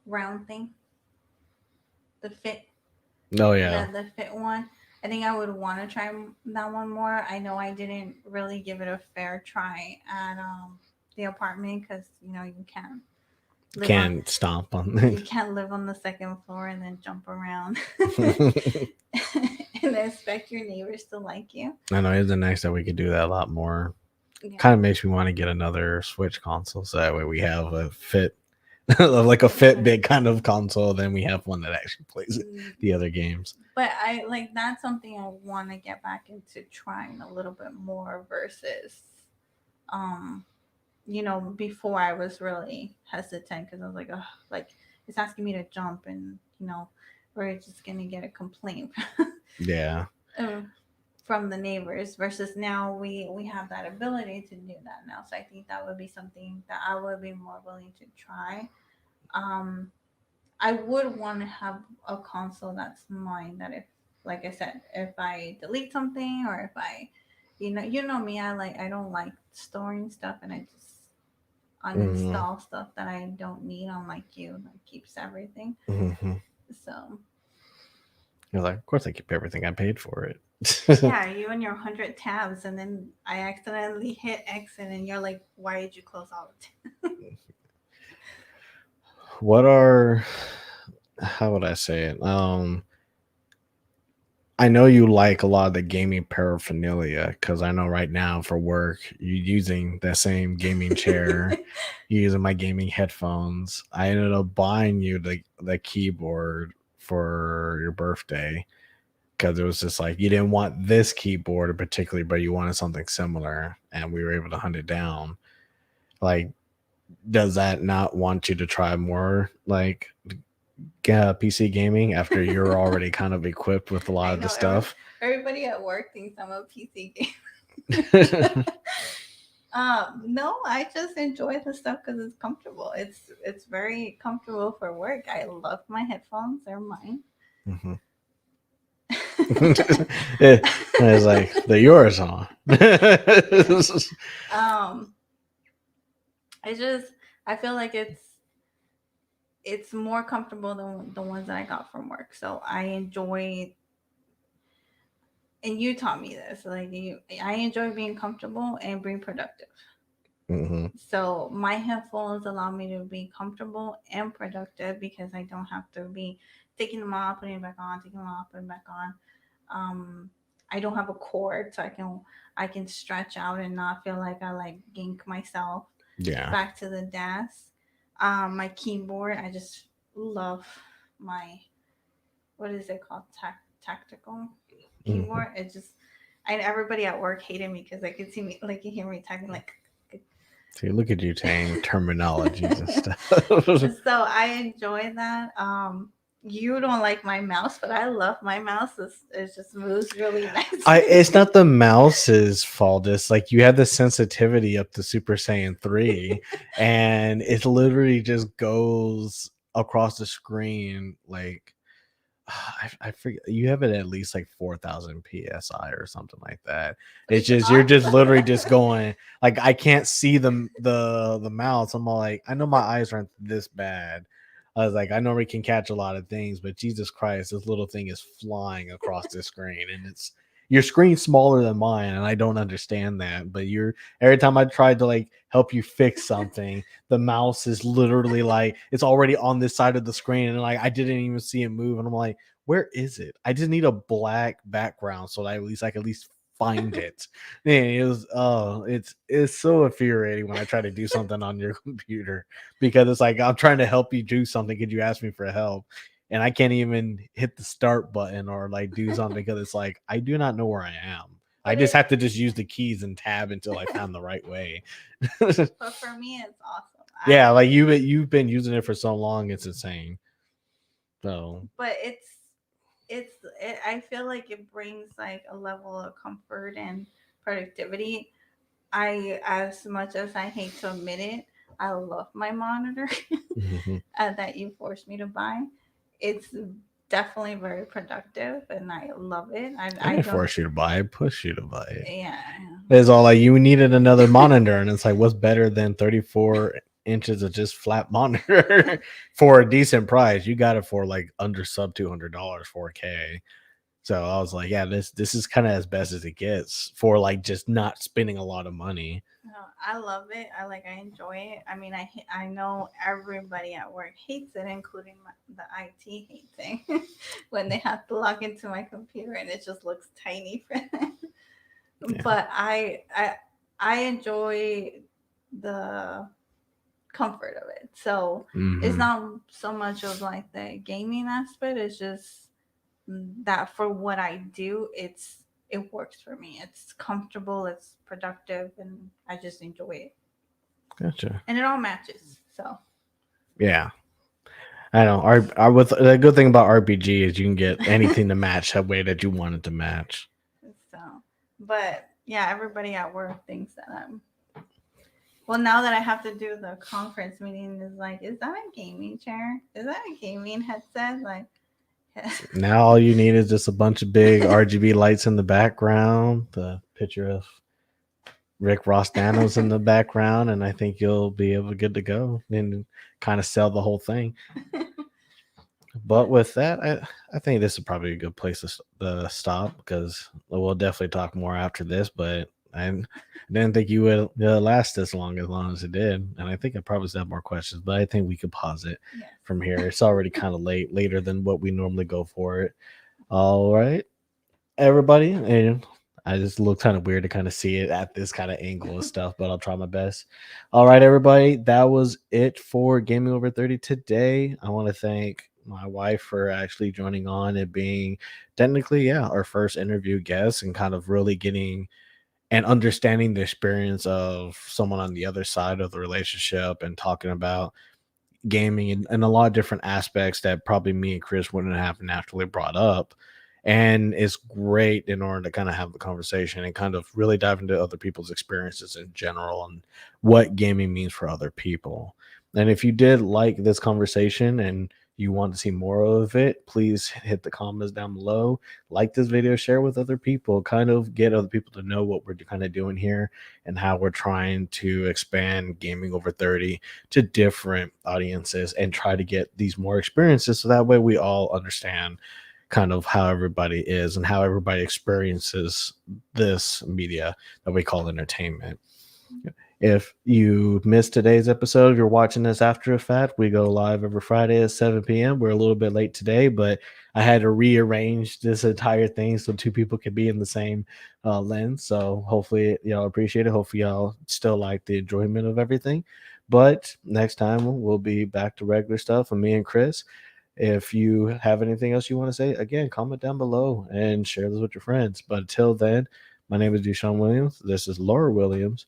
round thing, the fit, Oh yeah. the fit one. I think I would want to try that one more. I know I didn't really give it a fair try at the apartment because you can't live on Can't stomp on. you can't live on the second floor and then jump around and expect your neighbors to like you. I know it's nice that we could do that a lot more. Yeah. Kind of makes me want to get another Switch console, so that way we have a fit, like a fit big kind of console. Then we have one that actually plays Mm, the other games. but I like that's something I want to get back into trying a little bit more versus um before I was really hesitant because I was like, oh, like it's asking me to jump and we're just gonna get a complaint Yeah. uh, from the neighbors versus now we have that ability to do that now. So I think that would be something that I would be more willing to try. Um, I would want to have a console that's mine. That if, like I said, if I delete something or if I, me, I don't like storing stuff and I just Hmm. uninstall stuff that I don't need. Unlike you, that keeps everything. Hmm. So You're like, of course I keep everything. I paid for it. yeah, you and your 100 tabs, and then I accidentally hit exit, and you're like, "Why did you close all of it?" What are, how would I say it? I know you like a lot of the gaming paraphernalia because I know right now for work you're using that same gaming chair, you're using my gaming headphones. I ended up buying you the keyboard for your birthday because it was just like you didn't want this keyboard particularly, but you wanted something similar, and we were able to hunt it down. Like, does that not want you to try more like PC gaming after you're already kind of equipped with a lot I of the know stuff? everybody at work thinks I'm a PC gamer. No, I just enjoy the stuff because it's comfortable. It's very comfortable for work. I love my headphones. They're mine. Mm-hmm. It's like the yours, huh? um, I just I feel like it's more comfortable than the ones that I got from work. So I enjoy, and you taught me this. I enjoy being comfortable and being productive. Mm-hmm. So my headphones allow me to be comfortable and productive because I don't have to be taking them off, putting it back on, taking them off, putting it back on. I don't have a cord, so I can stretch out and not feel like I like gink myself Yeah. back to the desk. My keyboard, I just love my, what is it called, tactical Mm-hmm. keyboard. It just, and everybody at work hated me because they could see me, like, you hear me typing like. See, look at you saying terminologies and stuff. So I enjoy that. You don't like my mouse, but I love my mouse. It just moves really It's nicely. not the mouse's fault. It's like you have the sensitivity up to Super Saiyan 3, and it literally just goes across the screen like I forget, you have it at least like 4,000 psi or something like that. It's It's just you're just literally awesome. just going like I can't see the mouse. I'm all like I know my eyes aren't this bad. I was like I normally can catch a lot of things, but Jesus Christ, this little thing is flying across the screen, and it's your screen's smaller than mine, and I don't understand that. But you're every time I tried to like help you fix something, the mouse is literally like it's already on this side of the screen, and like I didn't even see it move, and I'm like where is it? I just need a black background so that at least I can at least find it. Man, it was it's so infuriating when I try to do something on your computer because it's like I'm trying to help you do something. Could you ask me for help? And I can't even hit the start button or like do something because it's like I do not know where I am. I but just it, have to just use the keys and tab until I found the right way. but for me, it's awesome. Yeah, like you've been using it for so long, it's insane. So But I feel like it brings like a level of comfort and productivity. As much as I hate to admit it, I love my monitor mhm. that you forced me to buy. It's definitely very productive, and I love it. I I didn't don't. force you to buy it, push you to buy it. Yeah. It's all like you needed another monitor, and it's like, what's better than 34 inches of just flat monitor for a decent price? You got it for like under sub $200, 4K. So I was like, yeah, this is kind of as best as it gets for like just not spending a lot of money. No, I love it. I enjoy it. I mean, I know everybody at work hates it, including the IT hate thing when they have to log into my computer and it just looks tiny for them. Yeah. But I enjoy the comfort of it. So it's Hmm. not so much of like the gaming aspect. It's just that for what I do, it works for me. It's comfortable, it's productive, and I just enjoy it. Gotcha. And it all matches. So, Yeah. I know. Our with the good thing about RPG is you can get anything to match that way that you want it to match. so, but yeah, everybody at work thinks that I'm. Well, now that I have to do the conference meeting, is like, is that a gaming chair? Is that a gaming headset? Like, Now all you need is just a bunch of big RGB lights in the background, the picture of Rick Ross Danos in the background, and I think you'll be able to good to go and kind of sell the whole thing. But but with that, I think this is probably a good place to stop because we'll definitely talk more after this. But I didn't think you would last this long as it did, and I think I probably still have more questions. But I think we could pause it yes. from here. It's already kind of later than what we normally go for it. All right, everybody, and I just look kind of weird to kind of see it at this kind of angle and stuff, but I'll try my best. All right, everybody, that was it for Gaming Over 30 today. I want to thank my wife for actually joining on and being technically, yeah, our first interview guest and kind of really getting and understanding the experience of someone on the other side of the relationship and talking about gaming and a lot of different aspects that probably me and Chris wouldn't have naturally brought up And it's great in order to kind of have the conversation and kind of really dive into other people's experiences in general and what gaming means for other people. And if you did like this conversation and you want to see more of it, please hit the comments down below, like this video, share with other people, kind of get other people to know what we're kind of doing here and how we're trying to expand gaming over 30 to different audiences and try to get these more experiences so that way we all understand kind of how everybody is and how everybody experiences this media that we call entertainment. If you missed today's episode, if you're watching this after the fact, we go live every Friday at 7 p.m. We're a little bit late today, but I had to rearrange this entire thing so two people could be in the same lens. So hopefully y'all appreciate it. Hopefully y'all still like the enjoyment of everything. But next time we'll be back to regular stuff with me and Chris. If you have anything else you want to say, again, comment down below and share this with your friends. But until then, my name is DuShaun Williams. This is Laura Williams,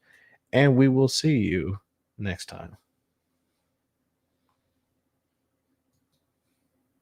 and we will see you next time.